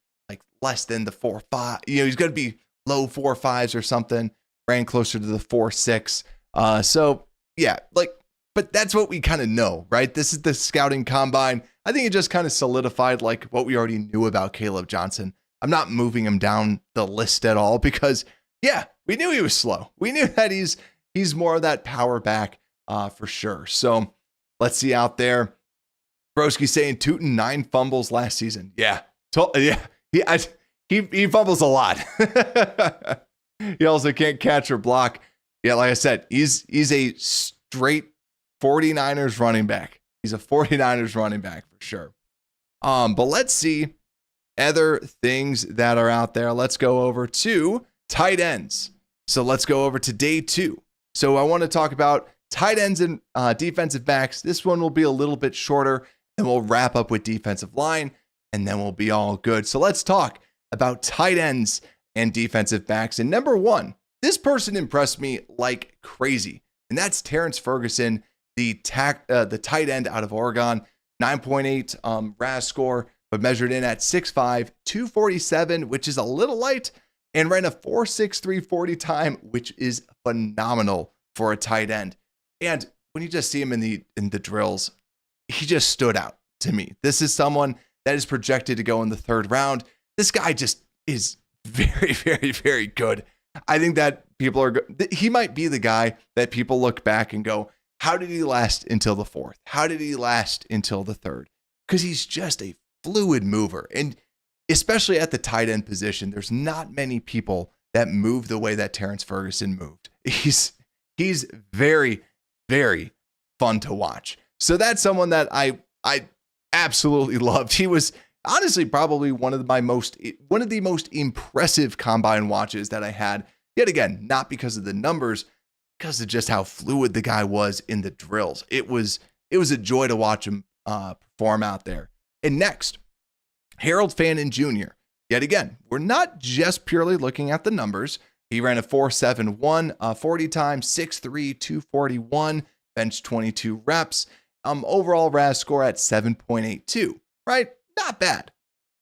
less than the 4.5. He's going to be low 4.5s or something. Ran closer to the 4.6. So yeah, but that's what we kind of know, right? This is the scouting combine. I think it just kind of solidified what we already knew about Caleb Johnson. I'm not moving him down the list at all because, yeah, we knew he was slow. We knew that he's more of that power back for sure. So let's see out there. Broski saying Tootin 9 fumbles last season. Yeah, he fumbles a lot. He also can't catch or block. Yeah, like I said, he's a straight 49ers running back. He's a 49ers running back for sure. But let's see other things that are out there. Let's go over to tight ends. So let's go over to day 2. So I want to talk about tight ends and defensive backs. This one will be a little bit shorter, and we'll wrap up with defensive line, and then we'll be all good. So let's talk about tight ends and defensive backs. And number 1, this person impressed me like crazy, and that's Terrence Ferguson, the tight end out of Oregon. 9.8 RAS score, but measured in at 6'5", 247, which is a little light, and ran a 4.63 40 time, which is phenomenal for a tight end. And when you just see him in the drills, he just stood out to me. This is someone that is projected to go in the 3rd round. This guy just is very, very, very good. I think that he might be the guy that people look back and go, how did he last until the 4th? How did he last until the 3rd? Because he's just a fluid mover. And especially at the tight end position, there's not many people that move the way that Terrence Ferguson moved. He's very, very fun to watch. So that's someone that I absolutely loved. He was honestly probably one of the most impressive combine watches that I had. Yet again, not because of the numbers, because of just how fluid the guy was in the drills. It was a joy to watch him perform out there. And next, Harold Fannin Jr. Yet again, we're not just purely looking at the numbers. He ran a 4.71 40 time, 6'3", 241, bench 22 reps. Overall RAS score at 7.82, right? Not bad.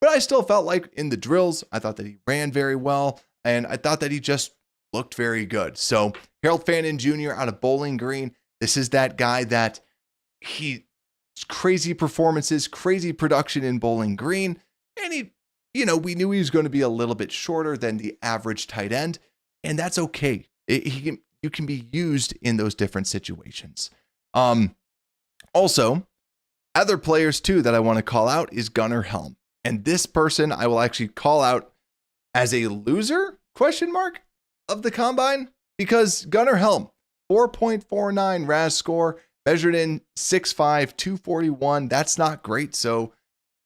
But I still felt like in the drills, I thought that he ran very well, and I thought that he just looked very good. So Harold Fannin Jr. out of Bowling Green, this is that guy that crazy performances, crazy production in Bowling Green, and he, we knew he was going to be a little bit shorter than the average tight end, and that's okay. You can be used in those different situations. Also, other players too that I want to call out is Gunnar Helm. And this person I will actually call out as a loser, of the combine, because Gunnar Helm, 4.49 RAS score, measured in 6'5", 241. That's not great. So,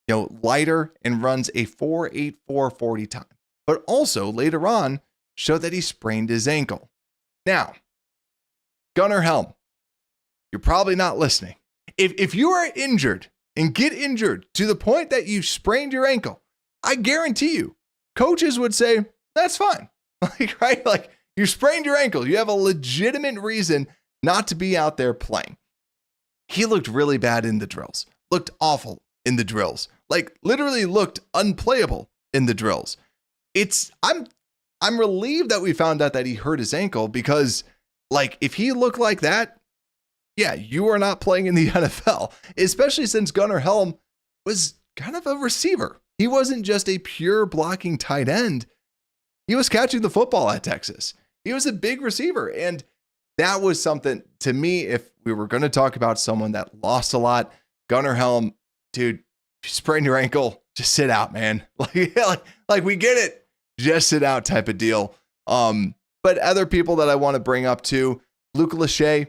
lighter, and runs a 4.84 40 time. But also later on showed that he sprained his ankle. Now, Gunnar Helm, you're probably not listening. If you are injured and get injured to the point that you sprained your ankle, I guarantee you, coaches would say, that's fine. Right? Like, you sprained your ankle. You have a legitimate reason not to be out there playing. He looked really bad in the drills. Looked awful in the drills. Like, literally looked unplayable in the drills. I'm relieved that we found out that he hurt his ankle, because, like, if he looked like that, yeah, you are not playing in the NFL, especially since Gunnar Helm was kind of a receiver. He wasn't just a pure blocking tight end. He was catching the football at Texas. He was a big receiver. And that was something, to me, if we were going to talk about someone that lost a lot, Gunnar Helm, dude, if you sprain your ankle, just sit out, man. Like we get it. Just sit out type of deal. But other people that I want to bring up too, Luke Lachey.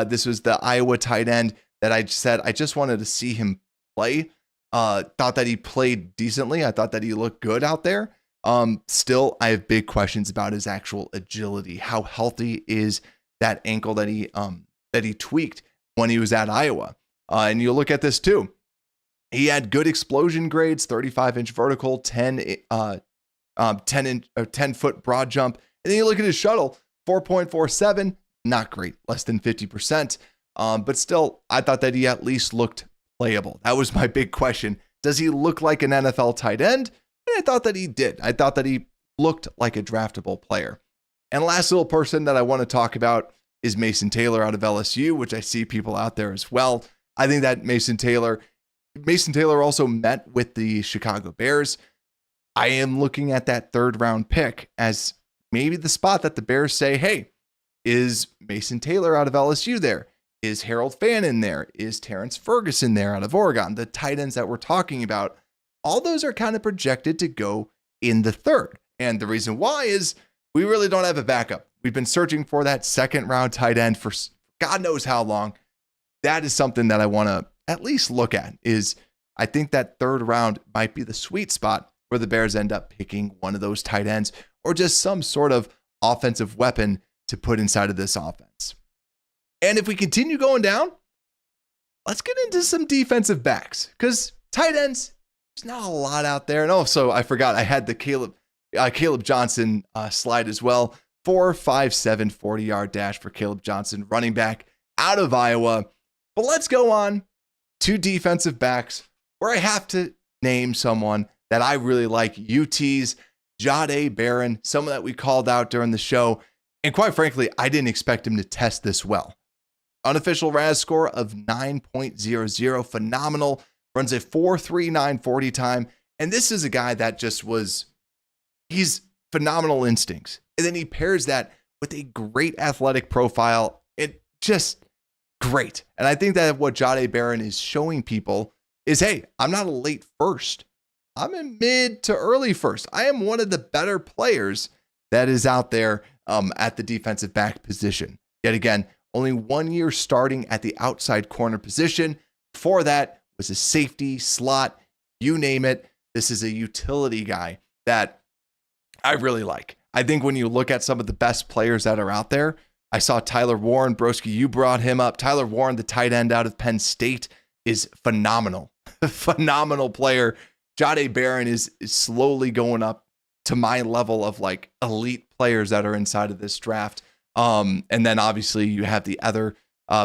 This was the Iowa tight end that I said I just wanted to see him play. Thought that he played decently. I thought that he looked good out there. Still, I have big questions about his actual agility. How healthy is that ankle that he tweaked when he was at Iowa? And you look at this too. He had good explosion grades, 35-inch vertical, 10-foot broad jump. And then you look at his shuttle, 4.47. Not great, less than 50%. But still, I thought that he at least looked playable. That was my big question. Does he look like an NFL tight end? And I thought that he did. I thought that he looked like a draftable player. And last little person that I want to talk about is Mason Taylor out of LSU, which I see people out there as well. I think that Mason Taylor also met with the Chicago Bears. I am looking at that 3rd round pick as maybe the spot that the Bears say, hey, is Mason Taylor out of LSU there? Is Harold Fannin there? Is Terrence Ferguson there out of Oregon? The tight ends that we're talking about, all those are kind of projected to go in the 3rd. And the reason why is we really don't have a backup. We've been searching for that 2nd round tight end for God knows how long. That is something that I want to at least look at. Is I think that 3rd round might be the sweet spot where the Bears end up picking one of those tight ends or just some sort of offensive weapon to put inside of this offense. And if we continue going down, let's get into some defensive backs, because tight ends, there's not a lot out there. And also, I forgot I had the Caleb Johnson slide as well. 4.57 40-yard dash for Caleb Johnson, running back out of Iowa. But let's go on to defensive backs, where I have to name someone that I really like. UT's Jahdae Barron, someone that we called out during the show. And quite frankly, I didn't expect him to test this well. Unofficial RAS score of 9.00, phenomenal. Runs a 4.39 40 time. And this is a guy that he's phenomenal instincts. And then he pairs that with a great athletic profile. It just great. And I think that what Jahdae Barron is showing people is, hey, I'm not a late first. I'm in mid to early first. I am one of the better players that is out there at the defensive back position. Yet again, only 1 year starting at the outside corner position. Before that was a safety, slot, you name it. This is a utility guy that I really like. I think when you look at some of the best players that are out there, I saw Tyler Warren. Broski, you brought him up. Tyler Warren, the tight end out of Penn State, is phenomenal. Phenomenal player. Jahdae Barron is slowly going up to my level of like elite players that are inside of this draft. And then obviously you have the other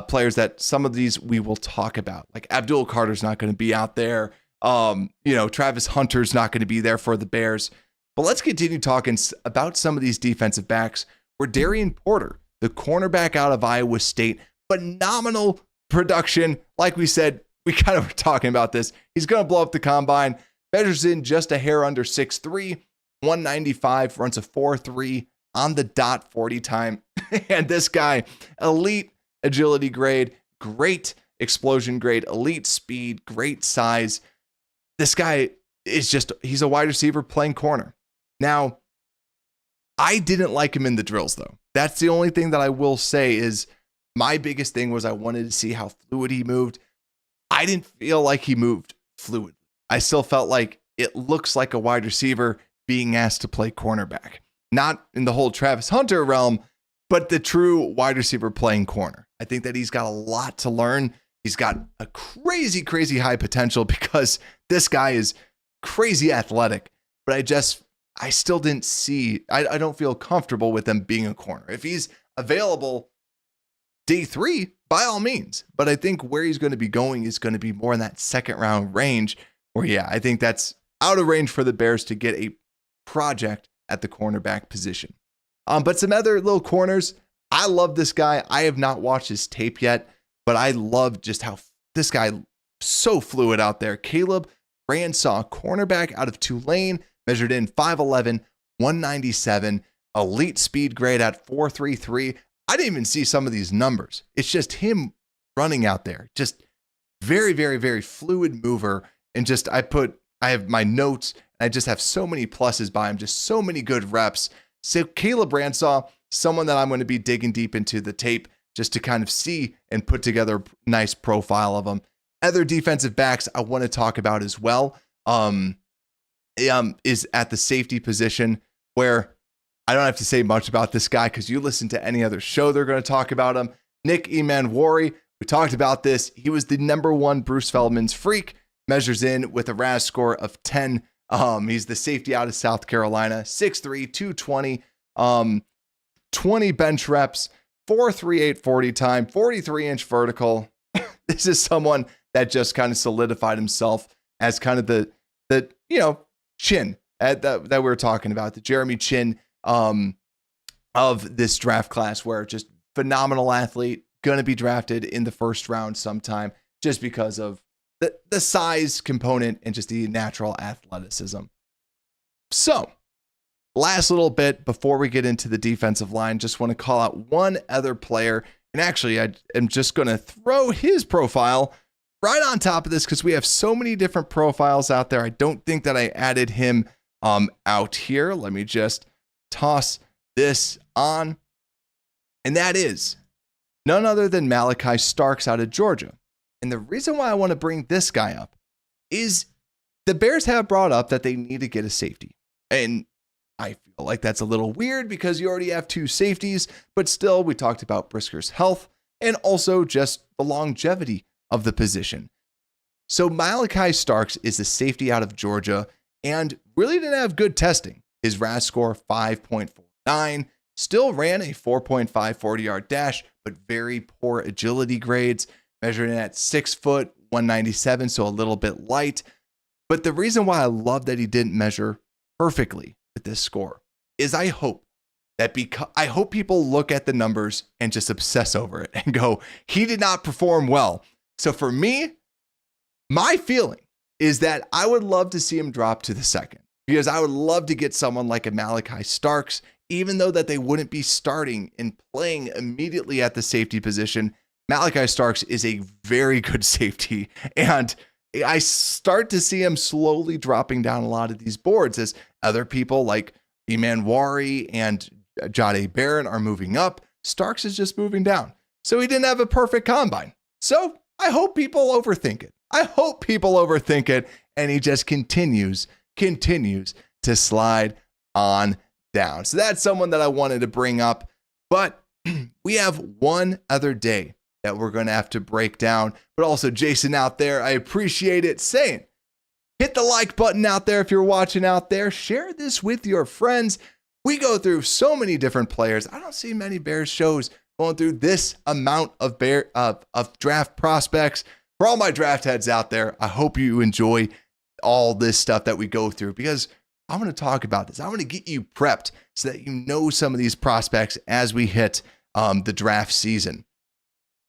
players that some of these we will talk about. Like Abdul Carter's not going to be out there. Travis Hunter's not going to be there for the Bears. But let's continue talking about some of these defensive backs. Where Darian Porter, the cornerback out of Iowa State, phenomenal production. Like we said, we kind of were talking about this. He's going to blow up the combine. Measures in just a hair under 6'3", 195, runs a 4.3 on the dot 40 time. And this guy, elite agility grade, great explosion grade, elite speed, great size. This guy is he's a wide receiver playing corner. Now, I didn't like him in the drills, though. That's the only thing that I will say is my biggest thing was I wanted to see how fluid he moved. I didn't feel like he moved fluid. I still felt like it looks like a wide receiver being asked to play cornerback. Not in the whole Travis Hunter realm, but the true wide receiver playing corner. I think that he's got a lot to learn. He's got a crazy, crazy high potential because this guy is crazy athletic. But I still didn't see, I don't feel comfortable with him being a corner. If he's available day 3, by all means. But I think where he's going to be going is going to be more in that second round range where, yeah, I think that's out of range for the Bears to get a project at the cornerback position. But some other little corners. I love this guy. I have not watched his tape yet, but I love just how this guy so fluid out there. Caleb Ransaw, cornerback out of Tulane, measured in 5'11", 197, elite speed grade at 4.33. I didn't even see some of these numbers. It's just him running out there. Just very, very, very fluid mover. And just I have my notes, and I just have so many pluses by him, just so many good reps. So Caleb Ransaw, someone that I'm going to be digging deep into the tape just to kind of see and put together a nice profile of him. Other defensive backs I want to talk about as well is at the safety position, where I don't have to say much about this guy because you listen to any other show, they're going to talk about him. Nick Emanwari, we talked about this. He was the number 1 Bruce Feldman's freak, measures in with a RAS score of 10. He's the safety out of South Carolina, 6'3", 220, 20 bench reps, 4.38 40 time, 43-inch vertical. This is someone that just kind of solidified himself as kind of the chin that we were talking about, the Jeremy Chin of this draft class, where just phenomenal athlete, going to be drafted in the first round sometime just because of the size component and just the natural athleticism. So, last little bit before we get into the defensive line, just want to call out one other player. And actually, I am just going to throw his profile right on top of this because we have so many different profiles out there. I don't think that I added him out here. Let me just toss this on. And that is none other than Malachi Starks out of Georgia. And the reason why I want to bring this guy up is the Bears have brought up that they need to get a safety. And I feel like that's a little weird because you already have 2 safeties, but still we talked about Brisker's health and also just the longevity of the position. So Malachi Starks is a safety out of Georgia and really didn't have good testing. His RAS score 5.49, still ran a 4.5 40-yard dash, but very poor agility grades, measuring at 6 foot, 197, so a little bit light. But the reason why I love that he didn't measure perfectly with this score is I hope people look at the numbers and just obsess over it and go, he did not perform well. So for me, my feeling is that I would love to see him drop to the second, because I would love to get someone like a Malachi Starks, even though that they wouldn't be starting and playing immediately at the safety position. Malachi Starks is a very good safety, and I start to see him slowly dropping down a lot of these boards as other people like Emanwari and Jahdae Barron are moving up. Starks is just moving down. So he didn't have a perfect combine. So I hope people overthink it. And he just continues to slide on down. So that's someone that I wanted to bring up. But we have one other day that we're going to have to break down. But also, Jason out there, I appreciate it, saying, Hit the like button out there if you're watching out there. Share this with your friends. We go through so many different players. I don't see many Bears shows going through this amount of draft prospects. For all my draft heads out there, I hope you enjoy all this stuff that we go through, because I'm going to talk about this. I'm going to get you prepped so that you know some of these prospects as we hit the draft season.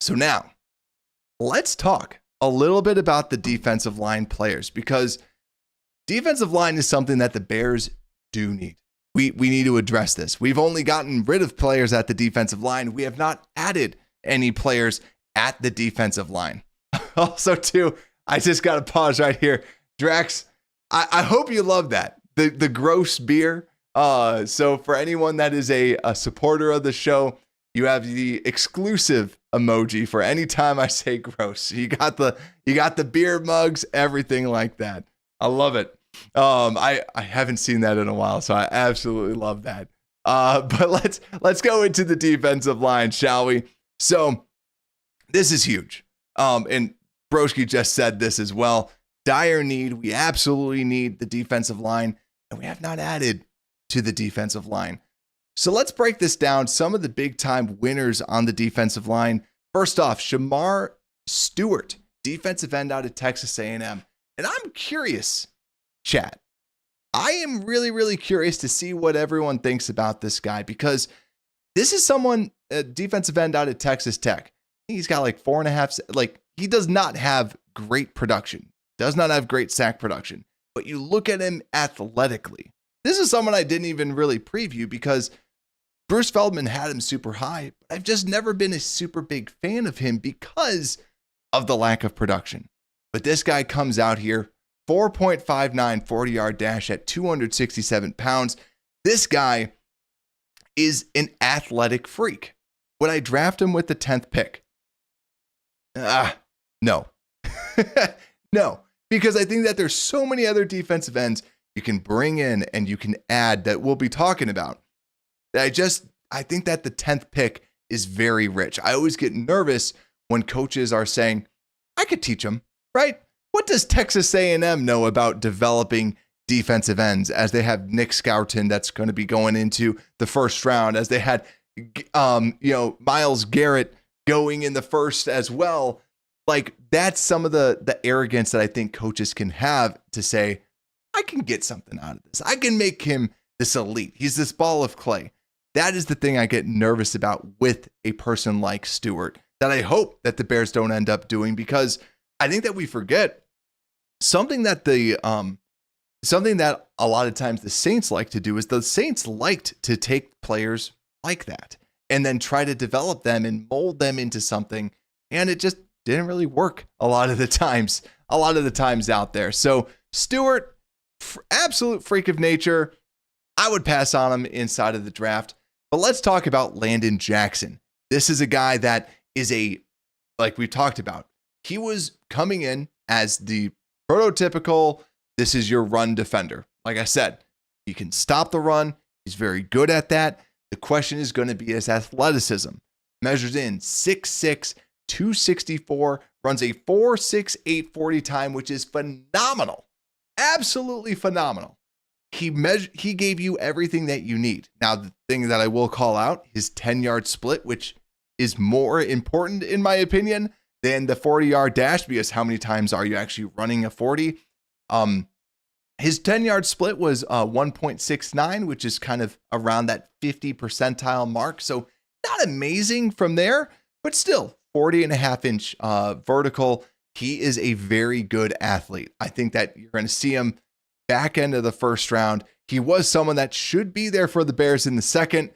So now, let's talk a little bit about the defensive line players, because defensive line is something that the Bears do need. We need to address this. We've only gotten rid of players at the defensive line. We have not added any players at the defensive line. Also, too, I just got to pause right here. Drax, I hope you love that. The gross beer. So for anyone that is a supporter of the show, you have the exclusive emoji for any time I say gross. You got the beer mugs, everything like that. I love it. I haven't seen that in a while, so I absolutely love that. But let's go into the defensive line, shall we? So this is huge. And Broski just said this as well. Dire need. We absolutely need the defensive line, and we have not added to the defensive line. So let's break this down. Some of the big time winners on the defensive line. First off, Shamar Stewart, defensive end out of Texas A&M. And I'm curious, chat. I am really, really curious to see what everyone thinks about this guy, because this is someone, a defensive end out of Texas Tech. He's got like 4.5, he does not have great production, does not have great sack production, but you look at him athletically. This is someone I didn't even really preview because Bruce Feldman had him super high, but I've just never been a super big fan of him because of the lack of production. But this guy comes out here, 4.59 40-yard dash at 267 pounds. This guy is an athletic freak. Would I draft him with the 10th pick? No. No, because I think that there's so many other defensive ends you can bring in and you can add that we'll be talking about. I think that the 10th pick is very rich. I always get nervous when coaches are saying, I could teach them, right? What does Texas A&M know about developing defensive ends, as they have Nick Scouton that's going to be going into the first round, as they had Myles Garrett going in the first as well. Like, that's some of the arrogance that I think coaches can have to say, I can get something out of this. I can make him this elite. He's this ball of clay. That is the thing I get nervous about with a person like Stewart, that I hope that the Bears don't end up doing, because I think that we forget something that a lot of times the Saints like to do is the Saints liked to take players like that and then try to develop them and mold them into something. And it just didn't really work a lot of the times out there. So Stewart, absolute freak of nature. I would pass on him inside of the draft. But let's talk about Landon Jackson. This is a guy that is like we talked about, he was coming in as the prototypical, this is your run defender. Like I said, he can stop the run. He's very good at that. The question is going to be his athleticism. Measures in 6'6", 264, runs a 4.68 40 time, which is phenomenal. Absolutely phenomenal. He gave you everything that you need. Now, the thing that I will call out, his 10-yard split, which is more important in my opinion than the 40-yard dash, because how many times are you actually running a 40? His 10-yard split was 1.69, which is kind of around that 50 percentile mark. So not amazing from there, but still 40.5-inch vertical. He is a very good athlete. I think that you're going to see him back end of the first round. He was someone that should be there for the Bears in the second.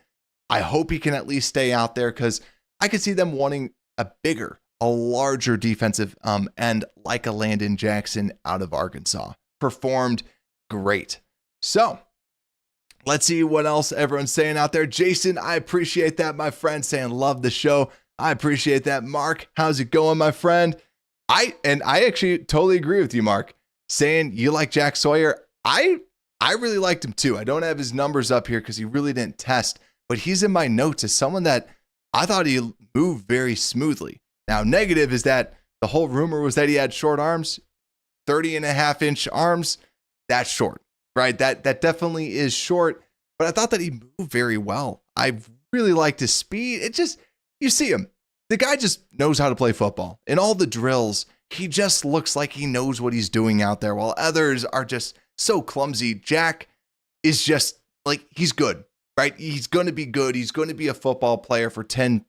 I hope he can at least stay out there, because I could see them wanting a larger defensive end like a Landon Jackson out of Arkansas. Performed great. So let's see what else everyone's saying out there. Jason, I appreciate that, my friend, saying love the show. I appreciate that. Mark, how's it going, my friend? I actually totally agree with you, Mark, saying you like Jack Sawyer. I really liked him too. I don't have his numbers up here because he really didn't test, but he's in my notes as someone that I thought he moved very smoothly. Now, negative is that the whole rumor was that he had short arms. 30.5-inch arms, that's short, right? That definitely is short, but I thought that he moved very well. I really liked his speed. It just, you see him. The guy just knows how to play football. In all the drills, he just looks like he knows what he's doing out there, while others are just so clumsy. Jack is just like, he's good, right? He's going to be good. He's going to be a football player for 10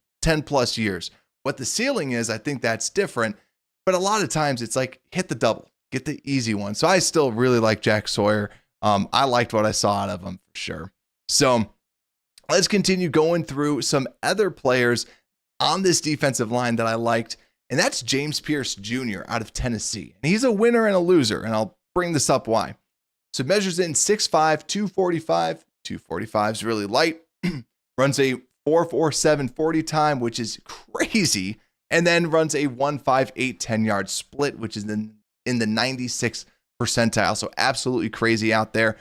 plus years. What the ceiling is, I think that's different. But a lot of times it's like, hit the double, get the easy one. So I still really like Jack Sawyer. I liked what I saw out of him for sure. So let's continue going through some other players on this defensive line that I liked. And that's James Pierce Jr. out of Tennessee. And he's a winner and a loser. And I'll bring this up why. So measures in 6'5", 245. 245 is really light. Runs a 4.47 40 time, which is crazy. And then runs a 1.58 10-yard split, which is in the 96th percentile. So absolutely crazy out there.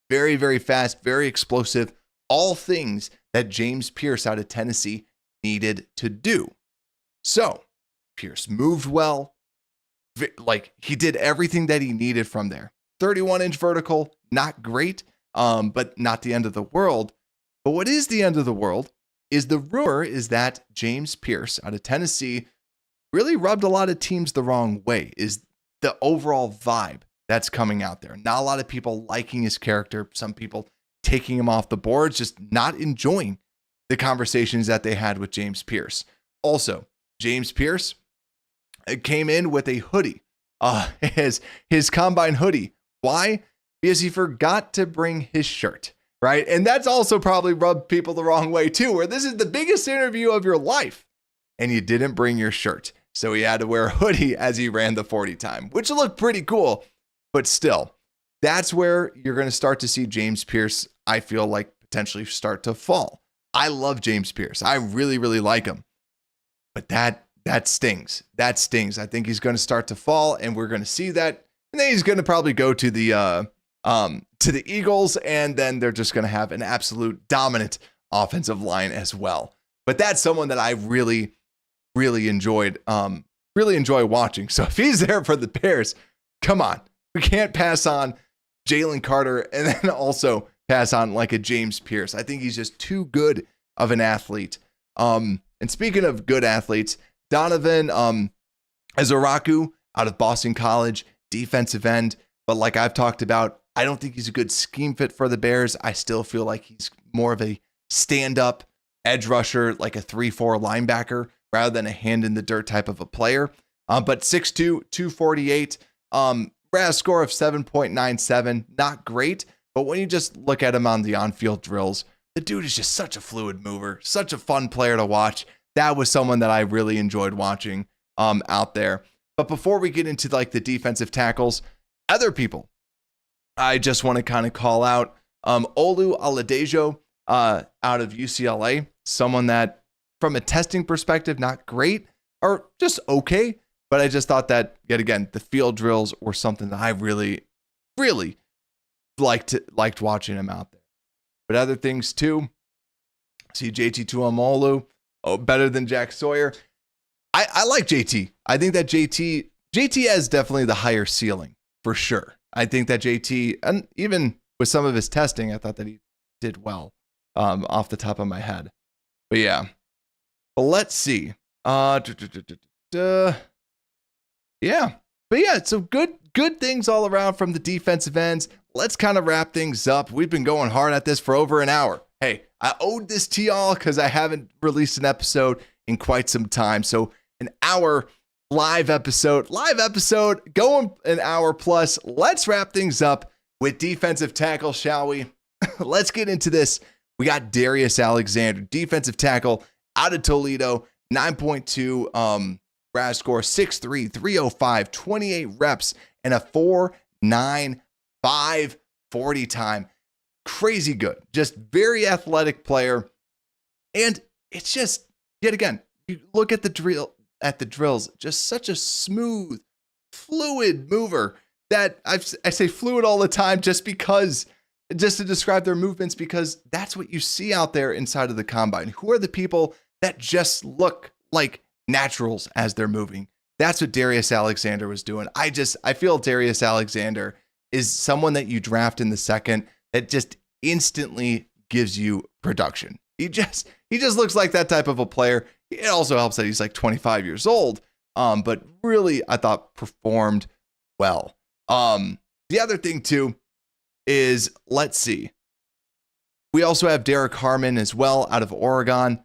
Very, very fast, very explosive. All things that James Pierce out of Tennessee needed to do. So Pierce moved well. Like, he did everything that he needed from there. 31-inch vertical, not great, but not the end of the world. But what is the end of the world is the rumor is that James Pierce out of Tennessee really rubbed a lot of teams the wrong way, is the overall vibe that's coming out there. Not a lot of people liking his character. Some people taking him off the boards, just not enjoying the conversations that they had with James Pierce. Also, James Pierce came in with a hoodie, his combine hoodie. Why? Because he forgot to bring his shirt, right? And that's also probably rubbed people the wrong way too, where this is the biggest interview of your life and you didn't bring your shirt. So he had to wear a hoodie as he ran the 40 time, which looked pretty cool, but still, that's where you're going to start to see James Pierce, I feel like, potentially start to fall. I love James Pierce. I really, really like him. But that stings. That stings. I think he's going to start to fall, and we're going to see that. And then he's going to probably go to the Eagles, and then they're just going to have an absolute dominant offensive line as well. But that's someone that I really, really enjoy watching. So if he's there for the Bears, come on. We can't pass on Jalen Carter and then also pass on like a James Pierce. I think he's just too good of an athlete. And speaking of good athletes, Donovan Ezaraku out of Boston College, defensive end. But like I've talked about, I don't think he's a good scheme fit for the Bears. I still feel like he's more of a stand-up edge rusher, like a 3-4 linebacker, rather than a hand-in-the-dirt type of a player. But 6'2", 248, RAS score of 7.97, not great. But when you just look at him on the on-field drills, the dude is just such a fluid mover, such a fun player to watch. That was someone that I really enjoyed watching out there. But before we get into like the defensive tackles, other people, I just want to kind of call out Olu Aladejo out of UCLA, someone that from a testing perspective, not great or just okay. But I just thought that, yet again, the field drills were something that I really, really liked watching him out there. But other things too, see JT Tuamolu, better than Jack Sawyer. I like JT. I think that JT has definitely the higher ceiling for sure. I think that JT, and even with some of his testing, I thought that he did well off the top of my head. But yeah, but let's see. Yeah, but yeah, so good things all around from the defensive ends. Let's kind of wrap things up. We've been going hard at this for over an hour. Hey, I owed this to y'all because I haven't released an episode in quite some time. So an hour live episode, going an hour plus. Let's wrap things up with defensive tackle, shall we? Let's get into this. We got Darius Alexander, defensive tackle out of Toledo, 9.2 RAS score, 6'3", 305, 28 reps, and a 4.95 40 time. Crazy good. Just very athletic player. And it's just, yet again, you look at the drills, just such a smooth, fluid mover that I say fluid all the time just to describe their movements, because that's what you see out there inside of the combine. Who are the people that just look like naturals as they're moving? That's what Darius Alexander was doing. I feel Darius Alexander is someone that you draft in the second that just instantly gives you production. He just looks like that type of a player. It also helps that he's like 25 years old. But really, I thought performed well. The other thing too is, let's see. We also have Derek Harmon as well out of Oregon.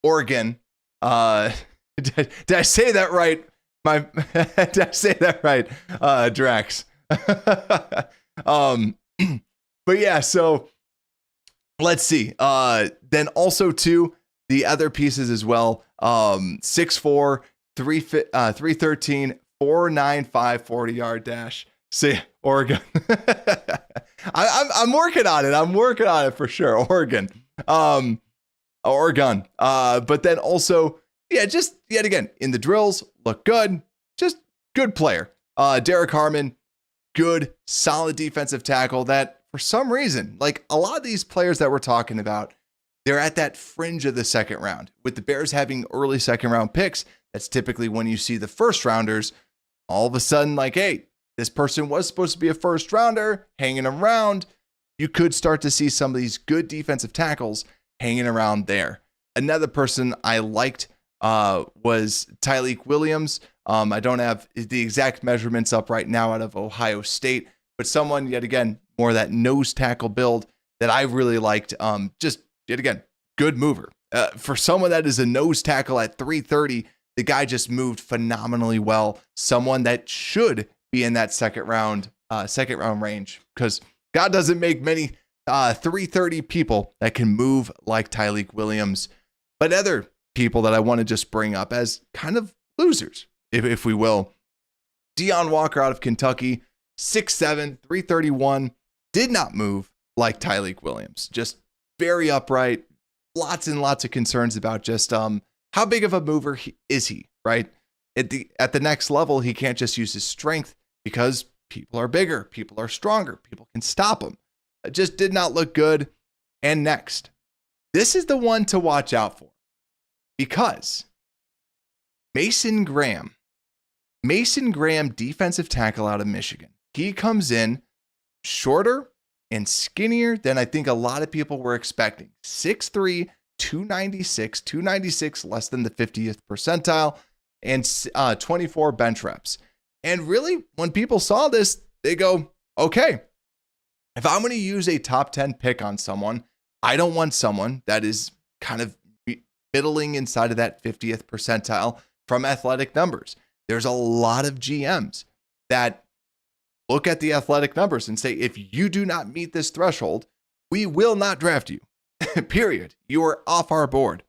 Oregon. Did I say that right? Did I say that right? Drax. But yeah, so let's see. Then also too, the other pieces as well. 6'4", 313, 495 40-yard dash. See, Oregon. I'm working on it. I'm working on it for sure. Oregon. But then also, yeah, just yet again in the drills, look good. Just good player. Derek Harmon, good, solid defensive tackle that for some reason, like a lot of these players that we're talking about, they're at that fringe of the second round. With the Bears having early second round picks, that's typically when you see the first rounders all of a sudden like, hey, this person was supposed to be a first rounder hanging around. You could start to see some of these good defensive tackles hanging around there. Another person I liked was Tyleik Williams. I don't have the exact measurements up right now out of Ohio State, but someone, yet again, more that nose tackle build that I really liked. Just, yet again, good mover. For someone that is a nose tackle at 330, the guy just moved phenomenally well. Someone that should be in that second round range, because God doesn't make many 330 people that can move like Tyleik Williams. But other people that I want to just bring up as kind of losers, if we will. Deion Walker out of Kentucky, 6'7", 331, did not move like Tyleik Williams. Just very upright. Lots and lots of concerns about just how big of a mover is he, right? At the next level, he can't just use his strength because people are bigger, people are stronger, people can stop him. It just did not look good. And next, this is the one to watch out for, because Mason Graham, defensive tackle out of Michigan. He comes in shorter and skinnier than I think a lot of people were expecting. 6'3", 296, less than the 50th percentile, and 24 bench reps. And really, when people saw this, they go, okay, if I'm going to use a top 10 pick on someone, I don't want someone that is kind of middling inside of that 50th percentile from athletic numbers. There's a lot of GMs that look at the athletic numbers and say, if you do not meet this threshold, we will not draft you. Period. You are off our board.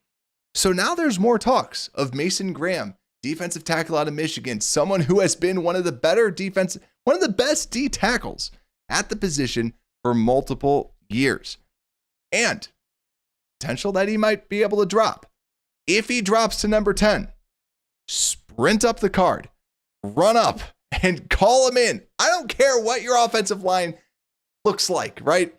So now there's more talks of Mason Graham, defensive tackle out of Michigan, someone who has been one of the best D tackles at the position for multiple years. And potential that he might be able to drop. If he drops to number 10, sprint up the card, run up, and call him in. I don't care what your offensive line looks like, right?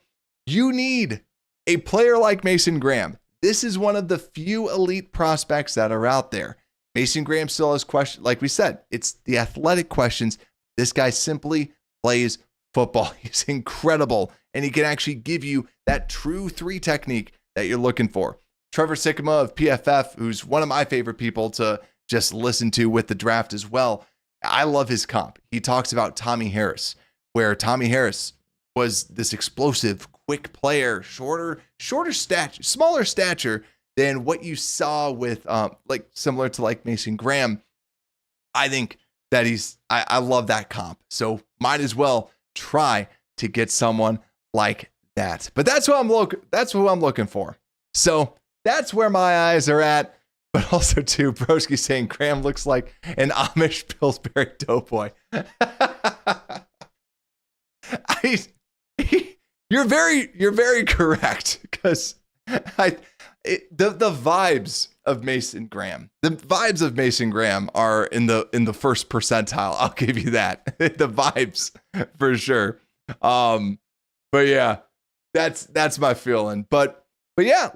You need a player like Mason Graham. This is one of the few elite prospects that are out there. Mason Graham still has questions. Like we said, it's the athletic questions. This guy simply plays football. He's incredible, and he can actually give you that true 3 technique that you're looking for. Trevor Sikkema of PFF, who's one of my favorite people to just listen to with the draft as well. I love his comp. He talks about Tommy Harris, where Tommy Harris was this explosive, quick player, shorter stature, smaller stature than what you saw with similar to like Mason Graham. I think that I love that comp. So might as well try to get someone like that. But that's who I'm looking for. So that's where my eyes are at. But also too, Broski saying Graham looks like an Amish Pillsbury doughboy. You're very correct, because the vibes of Mason Graham, are in the first percentile. I'll give you that. The vibes for sure. But yeah, that's my feeling. But yeah,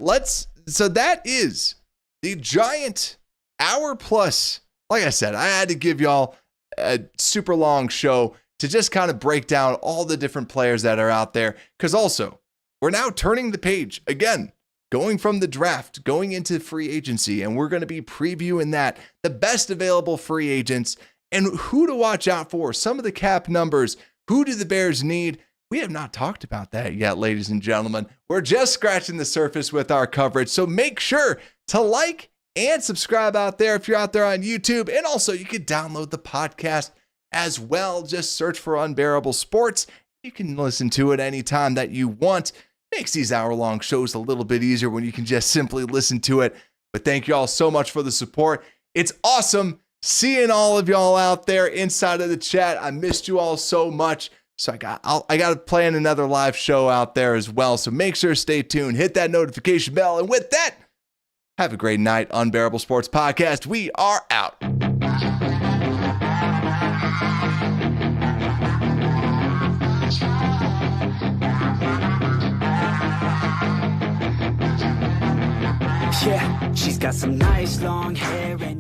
so that is the giant hour plus like I said, I had to give y'all a super long show to just kind of break down all the different players that are out there. Because also, we're now turning the page again, going from the draft, going into free agency, and we're going to be previewing that, the best available free agents, and who to watch out for, some of the cap numbers, who do the Bears need? We have not talked about that yet, ladies and gentlemen. We're just scratching the surface with our coverage, so make sure to like and subscribe out there if you're out there on YouTube, and also you can download the podcast as well. Just search for Unbearable Sports. You can listen to it anytime that you want. Makes these hour-long shows a little bit easier when you can just simply listen to it. But thank you all so much for the support. It's awesome seeing all of y'all out there inside of the chat. I missed you all so much. So I got to plan another live show out there as well. So make sure to stay tuned, hit that notification bell. And with that, have a great night. Unbearable Sports Podcast. We are out.
Yeah, she's got some nice long hair and